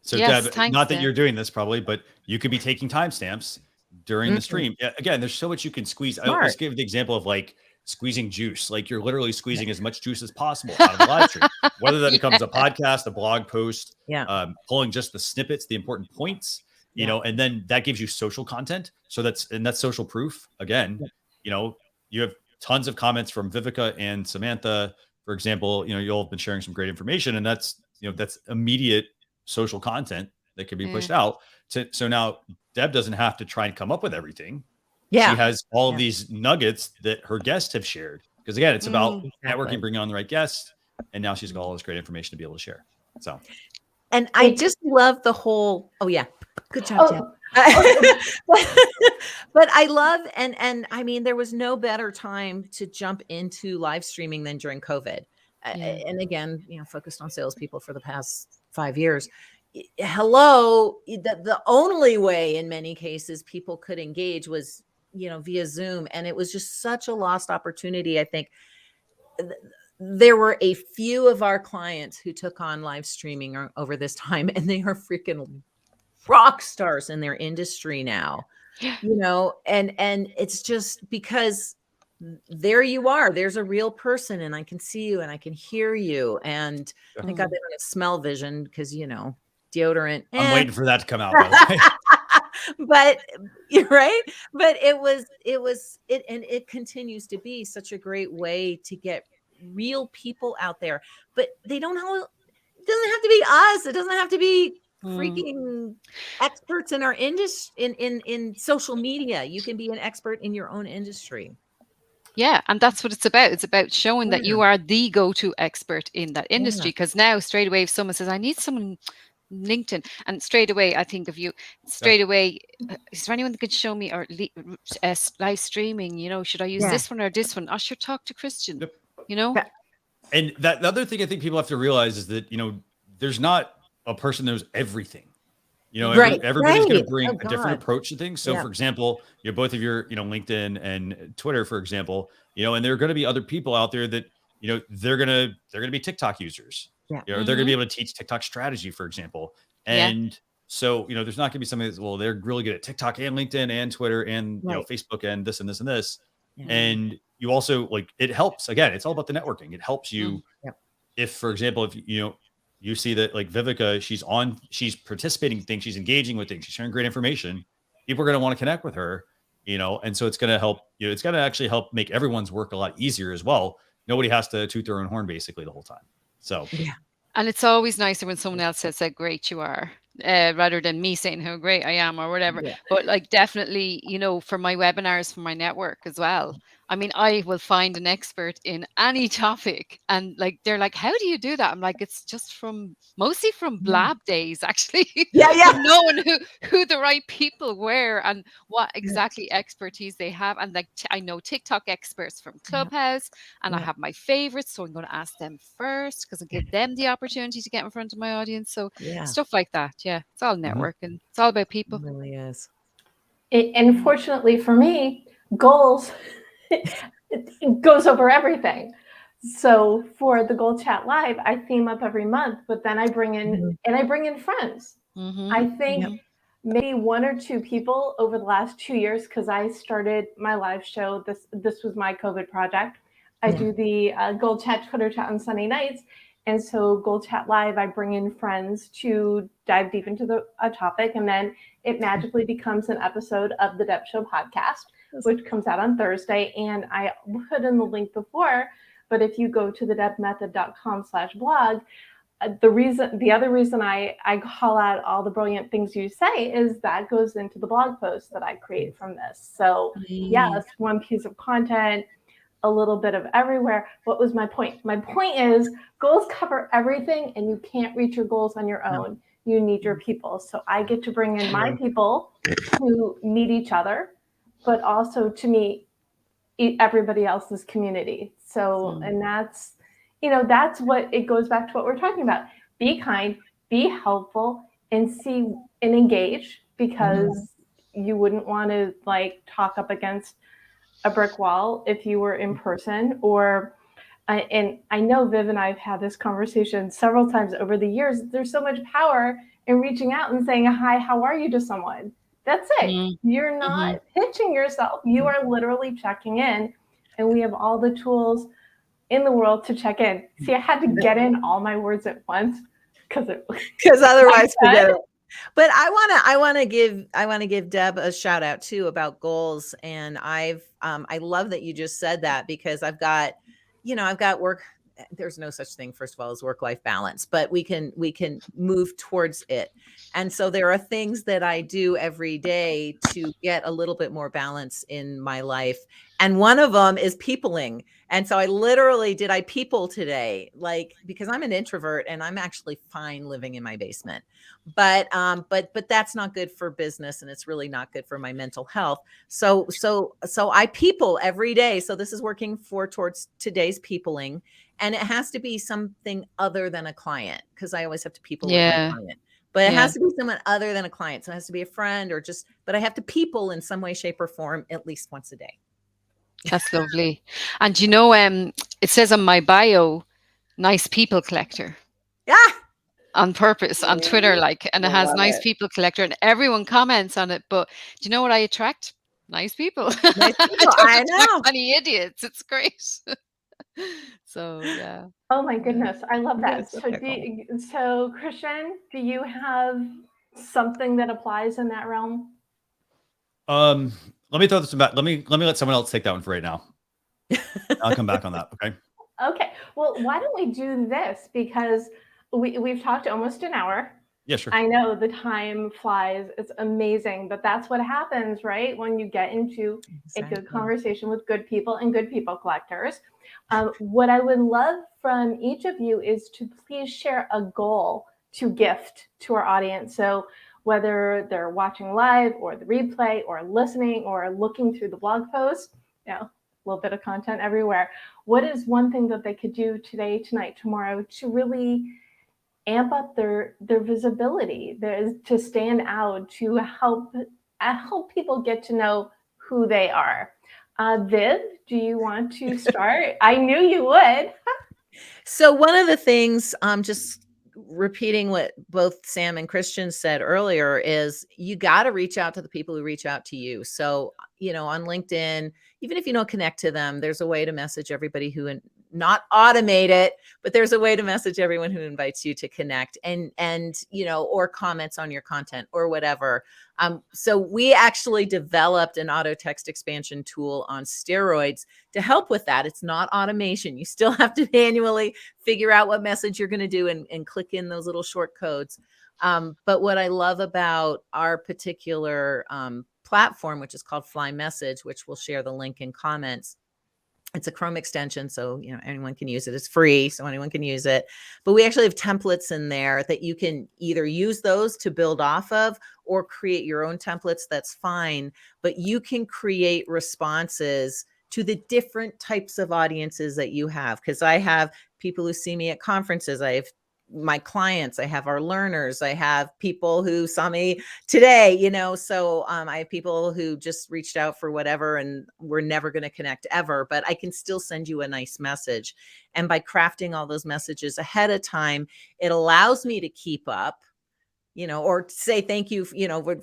So Deb, not that you're doing this probably, but you could be taking timestamps during the stream. Yeah, again, there's so much you can squeeze. I always give the example of like squeezing juice. Like you're literally squeezing as much juice as possible out of the live stream, whether that becomes a podcast, a blog post, pulling just the snippets, the important points, and then that gives you social content. So that's social proof. Again, you have tons of comments from Viveka and Samantha, for example. You'll have been sharing some great information, and that's immediate social content that can be pushed out. So now Deb doesn't have to try and come up with everything. Yeah. She has all of these nuggets that her guests have shared. Because again, it's about networking, bringing on the right guests. And now she's got all this great information to be able to share. So, and I just love the whole, good job, Deb. But I love, and I mean, there was no better time to jump into live streaming than during COVID. And again, focused on salespeople for the past 5 years. Hello, the only way in many cases people could engage was, via Zoom. And it was just such a lost opportunity. I think there were a few of our clients who took on live streaming over this time, and they are freaking rock stars in their industry now, and it's just because there you are, there's a real person, and I can see you and I can hear you. And thank God they don't have smell vision, because, deodorant. I'm waiting for that to come out. By the way. But you're right. But it continues to be such a great way to get real people out there. But they don't know. It doesn't have to be us. It doesn't have to be freaking experts in our industry, in social media. You can be an expert in your own industry. Yeah, and that's what it's about. It's about showing that you are the go-to expert in that industry. Because now, straight away, if someone says, "I need someone LinkedIn," and straight away I think of you. Straight away, is there anyone that could show me or live streaming? Should I use this one or this one? I should talk to Christian. And the other thing I think people have to realize is that there's not a person that knows everything. Everybody's going to bring a different approach to things. So, for example, both of your LinkedIn and Twitter, for example, and there are going to be other people out there that they're going to be TikTok users. Yeah. They're going to be able to teach TikTok strategy, for example. Yeah. And so, there's not going to be somebody that's, well, they're really good at TikTok and LinkedIn and Twitter and, Facebook and this and this and this. Yeah. And you also it helps, again, it's all about the networking. It helps you. If, for example, if you see that like Viveka, she's participating in things, she's engaging with things, she's sharing great information, people are going to want to connect with her, and so it's going to help, it's going to actually help make everyone's work a lot easier as well. Nobody has to toot their own horn basically the whole time. So, and it's always nicer when someone else says how great you are, rather than me saying how great I am or whatever. But like, definitely, for my webinars, for my network as well, I mean, I will find an expert in any topic, and like, they're like, how do you do that? I'm like, it's just mostly from blab days, actually. Knowing who the right people were and what exactly expertise they have. And like, I know TikTok experts from Clubhouse, and I have my favorites, so I'm going to ask them first because I give them the opportunity to get in front of my audience. So stuff like that. Yeah, it's all networking. It's all about people. It really is. And fortunately for me, goals it goes over everything. So for the Goal Chat Live, I theme up every month, but then I bring in friends. I think maybe one or two people over the last 2 years, because I started my live show. This was my COVID project. I do the Goal Chat Twitter chat on Sunday nights. And so Goal Chat Live, I bring in friends to dive deep into a topic, and then it magically becomes an episode of the Deb Show podcast, which comes out on Thursday. And I put in the link before, but if you go to thedebmethod.com/blog, the other reason I call out all the brilliant things you say is that goes into the blog post that I create from this. So yes, one piece of content, a little bit of everywhere. What was my point? My point is goals cover everything, and you can't reach your goals on your own. You need your people. So I get to bring in my people to meet each other, but also to meet everybody else's community. So, and that's what it goes back to what we're talking about. Be kind, be helpful, and engage, because you wouldn't want to like talk up against a brick wall if you were in person. And I know Viv and I have had this conversation several times over the years. There's so much power in reaching out and saying, hi, how are you to someone? That's it. You're not pitching yourself. You are literally checking in, and we have all the tools in the world to check in. See, I had to get in all my words at once because otherwise forget it. But I want to give Deb a shout out too about goals. And I love that you just said that, because I've got work. There's no such thing, first of all, as work-life balance, but we can move towards it. And so there are things that I do every day to get a little bit more balance in my life. And one of them is peopling. And so did I people today, because I'm an introvert and I'm actually fine living in my basement, but that's not good for business, and it's really not good for my mental health. So I people every day. So this is working towards today's peopling. And it has to be something other than a client, because I always have to people with my client. But it has to be someone other than a client. So it has to be a friend but I have to people in some way, shape, or form at least once a day. That's lovely. And it says on my bio, nice people collector. Yeah. On purpose on Twitter, and it has nice people collector, and everyone comments on it. But do you know what I attract? Nice people. Nice people. I know. Any idiots. It's great. So yeah. Oh my goodness, I love that. So Christian, do you have something that applies in that realm? Let me throw this back. Let me let someone else take that one for right now. I'll come back on that. Okay. Okay. Well, why don't we do this? Because we've talked almost an hour. Yeah, sure. I know the time flies. It's amazing, but that's what happens, right? When you get into a good conversation with good people and good people collectors. What I would love from each of you is to please share a goal to gift to our audience. So whether they're watching live or the replay or listening or looking through the blog post, a little bit of content everywhere. What is one thing that they could do today, tonight, tomorrow to really amp up their visibility, to stand out, to help people get to know who they are? Viv, do you want to start? I knew you would. So one of the things, just repeating what both Sam and Christian said earlier, is you got to reach out to the people who reach out to you. So, on LinkedIn, even if you don't connect to them, there's a way to message everybody not automate it, but there's a way to message everyone who invites you to connect and or comments on your content or whatever. So we actually developed an auto text expansion tool on steroids to help with that. It's not automation. You still have to manually figure out what message you're going to do and click in those little short codes. But what I love about our particular platform, which is called Fly Message, which we'll share the link in comments. It's a Chrome extension, so anyone can use it. It's free, so anyone can use it. But we actually have templates in there that you can either use those to build off of or create your own templates. That's fine. But you can create responses to the different types of audiences that you have. Because I have people who see me at conferences. I have my clients, I have our learners, I have people who saw me today, so I have people who just reached out for whatever and we're never going to connect ever, but I can still send you a nice message. And by crafting all those messages ahead of time, it allows me to keep up, or say thank you,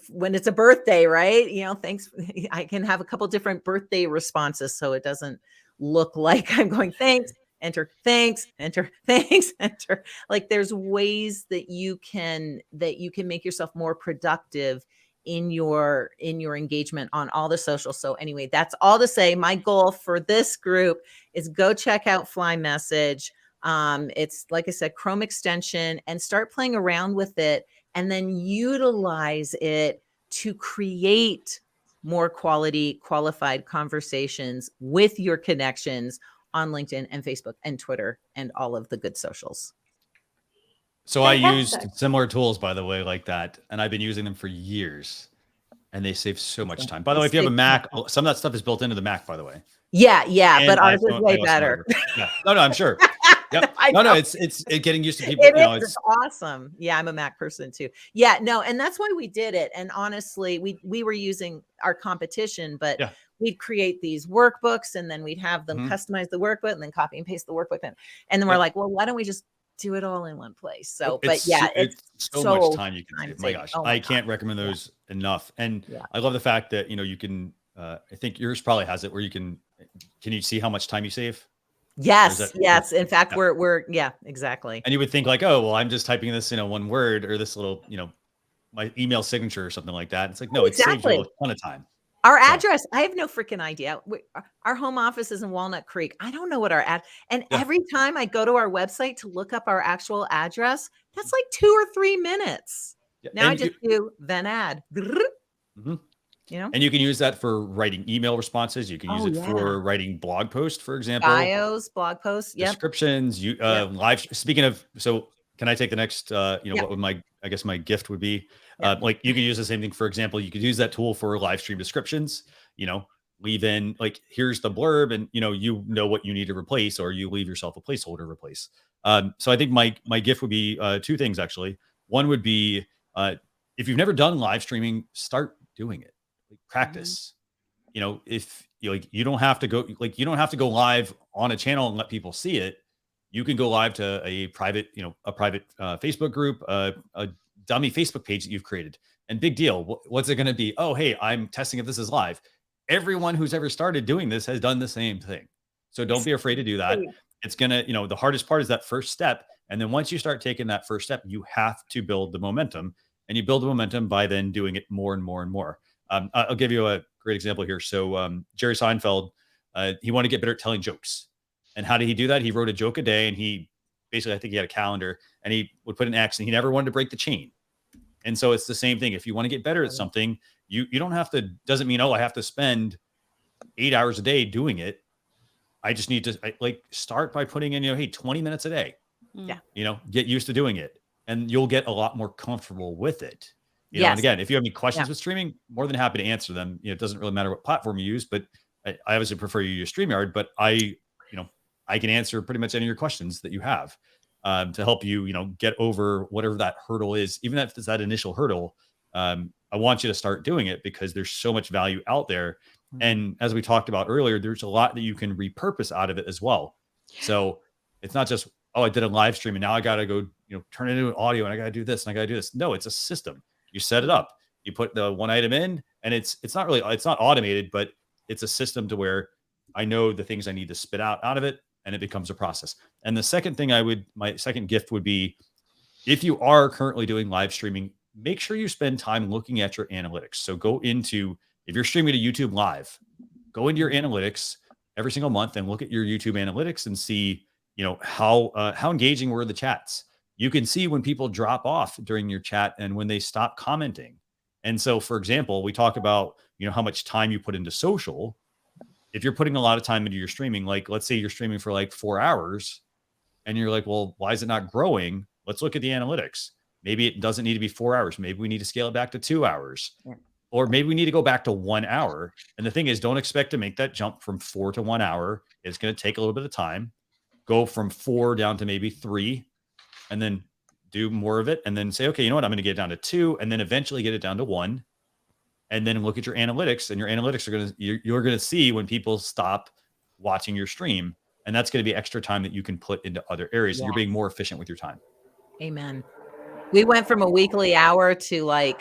when it's a birthday, right? Thanks. I can have a couple different birthday responses so it doesn't look like I'm going, thanks, enter, thanks, enter, thanks, enter. Like there's ways that you can make yourself more productive in your engagement on all the socials. So anyway, that's all to say, my goal for this group is go check out Fly Message. It's, like I said, Chrome extension, and start playing around with it and then utilize it to create more qualified conversations with your connections on LinkedIn and Facebook and Twitter and all of the good socials. So I used similar tools, by the way, like that, and I've been using them for years, and they save so much time. By the way, if you have a Mac, some of that stuff is built into the Mac, by the way. Yeah, And but ours is way better. Yeah. No, I'm sure. Yep. No, it's getting used to people. It's awesome. Yeah, I'm a Mac person too. Yeah, no, and that's why we did it. And honestly, we were using our competition, but we'd create these workbooks and then we'd have them customize the workbook and then copy and paste the workbook. And then we're like, well, why don't we just do it all in one place? So, it's so much time you can save. My gosh, I can't recommend those enough. And I love the fact that, you can, I think yours probably has it where can you see how much time you save? Yes. In fact, we're exactly. And you would think like, oh, well, I'm just typing this, one word or this little, my email signature or something like that. It's like, no, it saves you a ton of time. Our address, I have no freaking idea. Our home office is in Walnut Creek. I don't know what and every time I go to our website to look up our actual address, that's like 2 or 3 minutes. Now I just do then add. And you can use that for writing email responses. You can use it for writing blog posts, for example. Bios, blog posts, descriptions. Live. Speaking of, so can I take the next? What would my gift would be? Like you can use the same thing. For example, you could use that tool for live stream descriptions. Leave in like here's the blurb, and what you need to replace, or you leave yourself a placeholder to replace. So I think my gift would be 2 things actually. One would be if you've never done live streaming, start doing it. Practice. If you don't have to go live on a channel and let people see it. You can go live to a private Facebook group, a dummy Facebook page that you've created, and big deal. What's it going to be? Oh, hey, I'm testing if this is live. Everyone who's ever started doing this has done the same thing. So don't be afraid to do that. It's going to, the hardest part is that first step. And then once you start taking that first step, you have to build the momentum, and you build the momentum by then doing it more and more and more. I'll give you a great example here. So Jerry Seinfeld, he wanted to get better at telling jokes. And how did he do that? He wrote a joke a day, and he basically, I think he had a calendar, and he would put an X, and he never wanted to break the chain. And so it's the same thing. If you want to get better at something, you don't have to, doesn't mean, I have to spend 8 hours a day doing it. I just need to start by putting in, hey, 20 minutes a day. Yeah. Get used to doing it, and you'll get a lot more comfortable with it. And again, if you have any questions with streaming, more than happy to answer them. It doesn't really matter what platform you use, but I obviously prefer you use StreamYard, but I can answer pretty much any of your questions that you have to help you, get over whatever that hurdle is. Even if it's that initial hurdle, I want you to start doing it because there's so much value out there. And as we talked about earlier, there's a lot that you can repurpose out of it as well. So It's not just, oh, I did a live stream and now I got to go, turn it into an audio and I got to do this and I got to do this. No, it's a system. You set it up, you put the one item in, and it's not automated, but it's a system to where I know the things I need to spit out of it, and it becomes a process. And the second thing my second gift would be, if you are currently doing live streaming, make sure you spend time looking at your analytics. So if you're streaming to YouTube live, go into your analytics every single month and look at your YouTube analytics and see, how engaging were the chats. You can see when people drop off during your chat and when they stop commenting. And so, for example, we talk about, how much time you put into social. If you're putting a lot of time into your streaming, like let's say you're streaming for like 4 hours and you're like, well, why is it not growing? Let's look at the analytics. Maybe it doesn't need to be 4 hours. Maybe we need to scale it back to 2 hours. Yeah. Or maybe we need to go back to 1 hour. And the thing is, don't expect to make that jump from 4 to 1 hour. It's going to take a little bit of time. Go from 4 down to maybe 3, and then do more of it. And then say, okay, you know what? I'm going to get it down to 2, and then eventually get it down to 1. And then look at your analytics, and your analytics you're going to see when people stop watching your stream. And that's going to be extra time that you can put into other areas. Yeah. You're being more efficient with your time. Amen. We went from a weekly hour to I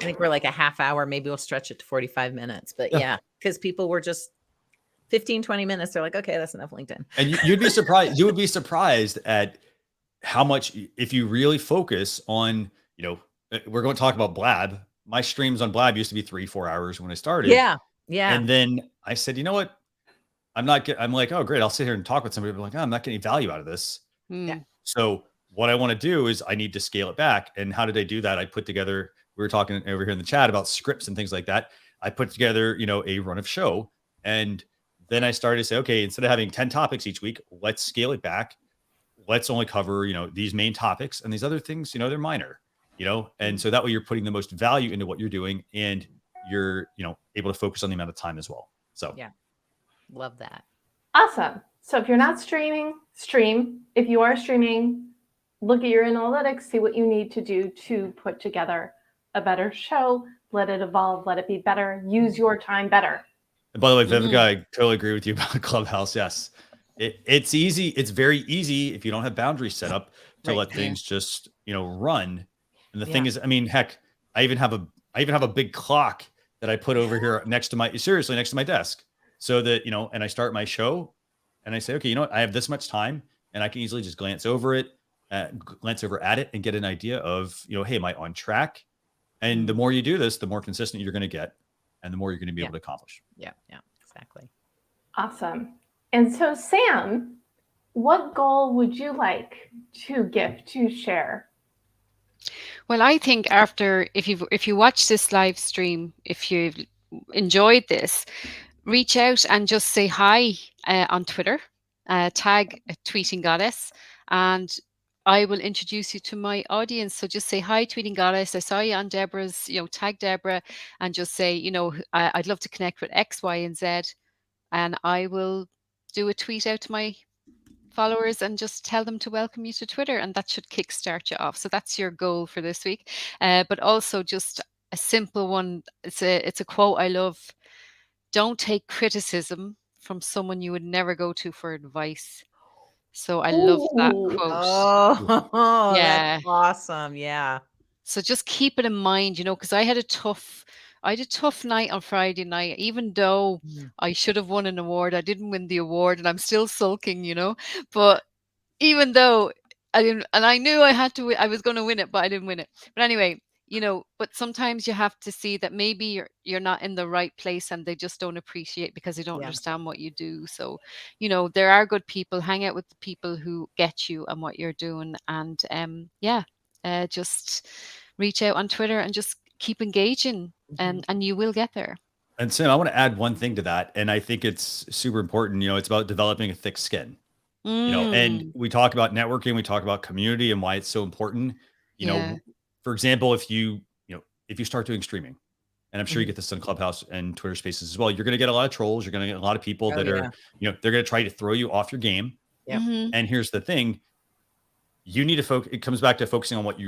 think we're like a half hour. Maybe we'll stretch it to 45 minutes. But yeah, because people were just 15, 20 minutes. They're like, okay, that's enough LinkedIn. And you'd be surprised. You would be surprised at how much, if you really focus on, we're going to talk about Blab. My streams on Blab used to be 3-4 hours when I started. Yeah. Yeah. And then I said, you know what? I'm like, oh, great. I'll sit here and talk with somebody. I'm like, oh, I'm not getting value out of this. Yeah. So what I want to do is I need to scale it back. And how did I do that? I put together, we were talking over here in the chat about scripts and things like that. I put together, a run of show. And then I started to say, okay, instead of having 10 topics each week, let's scale it back. Let's only cover, these main topics, and these other things, they're minor, and so that way you're putting the most value into what you're doing, and you're, able to focus on the amount of time as well. So yeah, love that. Awesome. So if you're not streaming, stream. If you are streaming, look at your analytics, see what you need to do to put together a better show, let it evolve, let it be better, use your time better. And by the way, Viveka, I totally agree with you about Clubhouse. Yes. It's easy. It's very easy if you don't have boundaries set up to let things just, run. And the thing is, I mean, heck, I even have a big clock that I put over here next to my desk, so that, and I start my show and I say, okay, you know what? I have this much time, and I can easily just glance over at it and get an idea of, hey, am I on track? And the more you do this, the more consistent you're going to get, and the more you're going to be able to accomplish. Yeah. Yeah, exactly. Awesome. And so, Sam, what goal would you like to share? Well, I think if you watch this live stream, if you've enjoyed this, reach out and just say hi on Twitter, tag Tweeting Goddess, and I will introduce you to my audience. So just say hi, Tweeting Goddess. I saw you on Deborah's, tag Deborah, and just say, I'd love to connect with X, Y, and Z, and I will do a tweet out to my followers and just tell them to welcome you to Twitter, and that should kickstart you off. So that's your goal for this week. But also just a simple one. It's a quote I love. Don't take criticism from someone you would never go to for advice. So I love that quote. Oh, yeah, that's awesome. Yeah. So just keep it in mind, because I had a tough night on Friday night. Even though I should have won an award, I didn't win the award, and I'm still sulking, But even though I didn't, and I knew I was going to win it, but I didn't win it. But anyway, but sometimes you have to see that maybe you're not in the right place, and they just don't appreciate because they don't understand what you do. So, there are good people. Hang out with the people who get you and what you're doing, and just reach out on Twitter and just keep engaging, and you will get there. And Sam, I want to add one thing to that, and I think it's super important. It's about developing a thick skin. And we talk about networking, we talk about community and why it's so important. For example, if you start doing streaming, and I'm sure you get this on Clubhouse and Twitter Spaces as well, you're going to get a lot of trolls. You're going to get a lot of people that are, they're going to try to throw you off your game. Yeah. And here's the thing. You need to focus. It comes back to focusing on what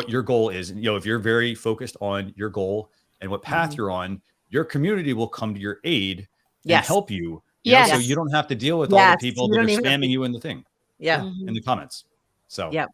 your goal is. And, if you're very focused on your goal and what path you're on, your community will come to your aid and help you. So you don't have to deal with all the people that are spamming you in the thing. Yeah. in the comments. So Yep.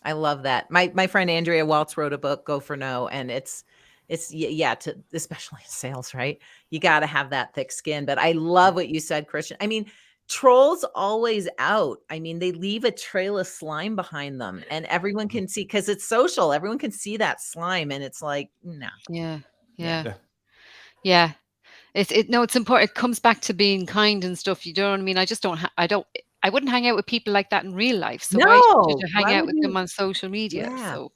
I love that. My friend Andrea Waltz wrote a book, Go for No, and it's to especially sales, right? You got to have that thick skin. But I love what you said, Christian. I mean, trolls always out. I mean, they leave a trail of slime behind them, and everyone can see because it's social. Everyone can see that slime, and it's like, no. Yeah. Yeah. Yeah. Yeah. It's important. It comes back to being kind and stuff. You know what I mean? I just don't. I wouldn't hang out with people like that in real life. So why should No. you hang Why out would with them you? on social media? Yeah. So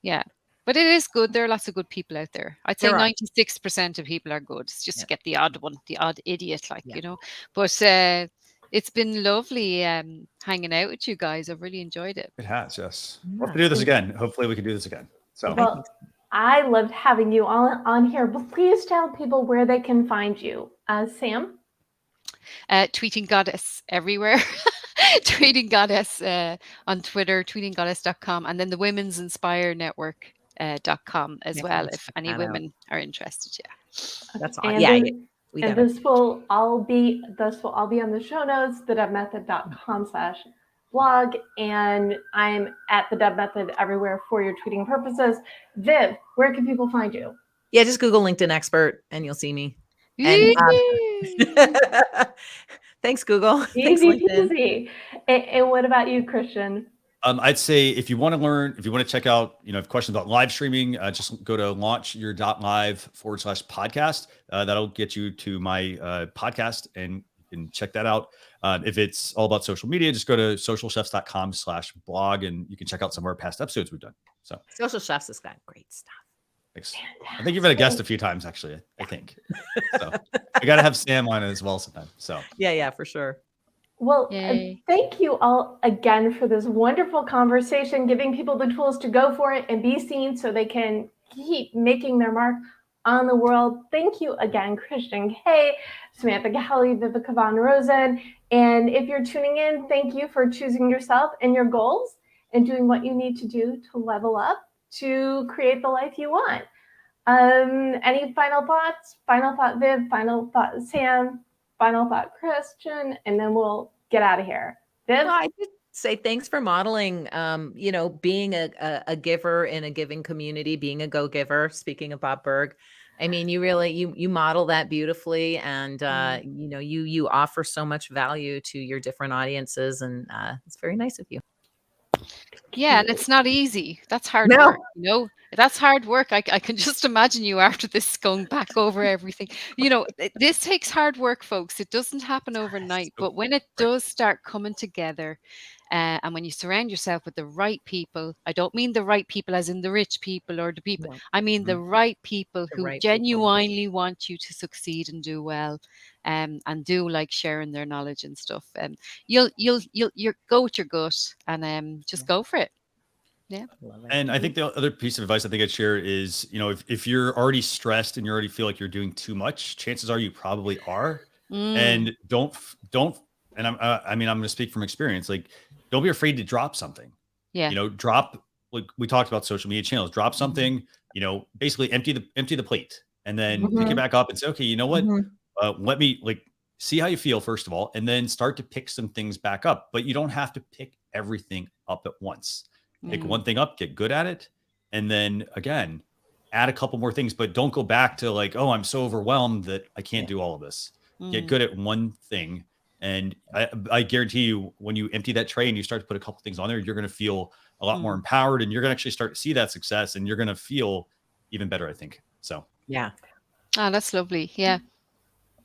yeah. But it is good. There are lots of good people out there. I'd say There are. 96% of people are good. It's just Yeah. to get the odd one, the odd idiot, like, Yeah. But it's been lovely hanging out with you guys. I've really enjoyed it. it has, yes. Yeah. We'll have to do this again. Hopefully we can do this again. So Well, I loved having you all on here, but please tell people where they can find you. Sam? Tweeting Goddess everywhere. Tweeting Goddess on Twitter, tweetinggoddess.com, and then the Women's Inspire Network.com as Yeah, well, let's if check any that out. women are interested. Yeah. That's all. And Yeah. this, We and definitely. this will all be on the show notes, thedubmethod.com/blog. And I'm at the Dub Method everywhere for your tweeting purposes. Viv, where can people find you? Yeah, just Google LinkedIn expert and you'll see me. And Yay! thanks, Google. Thanks, Easy LinkedIn. peasy. And what about you, Christian? I'd say if you want to learn, if you want to check out, have questions about live streaming, just go to launchyour.live/podcast. That'll get you to my podcast and you can check that out. If it's all about social media, just go to socialchefs.com/blog and you can check out some of our past episodes we've done. So Social Chefs has got great stuff. thanks. I think you've had a guest a few times, actually, I think. So I got to have Sam on as well sometime. So Yeah, for sure. Well, Yay. thank you all again for this wonderful conversation, giving people the tools to go for it and be seen so they can keep making their mark on the world. Thank you again, Christian Kay, Samantha Kelly, Viveka von Rosen. And if you're tuning in, thank you for choosing yourself and your goals and doing what you need to do to level up to create the life you want. Any final thoughts? Final thought, Viv, final thought, Sam, final thought, Christian, and then we'll get out of here. Viv? Well, I just say thanks for modeling, being a giver in a giving community, being a go-giver. Speaking of Bob Berg, I mean, you really, you model that beautifully, and you offer so much value to your different audiences, and it's very nice of you. Yeah, and it's not easy. That's hard No. work, That's hard work. I can just imagine you after this going back over everything. This takes hard work, folks. It doesn't happen overnight, but when it does start coming together, and when you surround yourself with the right people, I don't mean the right people as in the rich people or the people. No. I mean the right people who right people. genuinely want you to succeed and do well, and do like sharing their knowledge and stuff. And you'll go with your gut and just go for it. Yeah. And I think the other piece of advice I think I'd share is, if you're already stressed and you already feel like you're doing too much, chances are you probably are. And don't, and I'm going to speak from experience. Like, don't be afraid to drop something. Yeah. Drop, like we talked about social media channels, drop something, basically empty the plate and then pick it back up and say, okay, you know what? Let me see how you feel first of all, and then start to pick some things back up, but you don't have to pick everything up at once. Pick one thing up, get good at it, and then again, add a couple more things, but don't go back to oh, I'm so overwhelmed that I can't do all of this. Get good at one thing. And I guarantee you, when you empty that tray and you start to put a couple things on there, you're going to feel a lot more empowered, and you're going to actually start to see that success, and you're going to feel even better, I think. So, yeah. Oh, that's lovely. Yeah.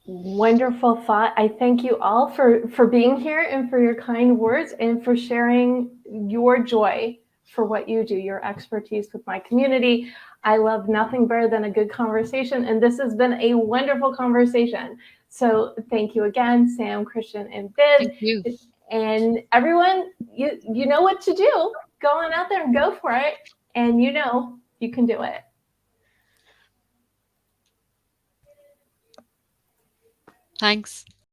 Wonderful thought. I thank you all for being here and for your kind words and for sharing your joy for what you do, your expertise with my community. I love nothing better than a good conversation, and this has been a wonderful conversation. So thank you again, Sam, Christian, and Viv. Thank you. And everyone, you know what to do. Go on out there and go for it, and you can do it. Thanks.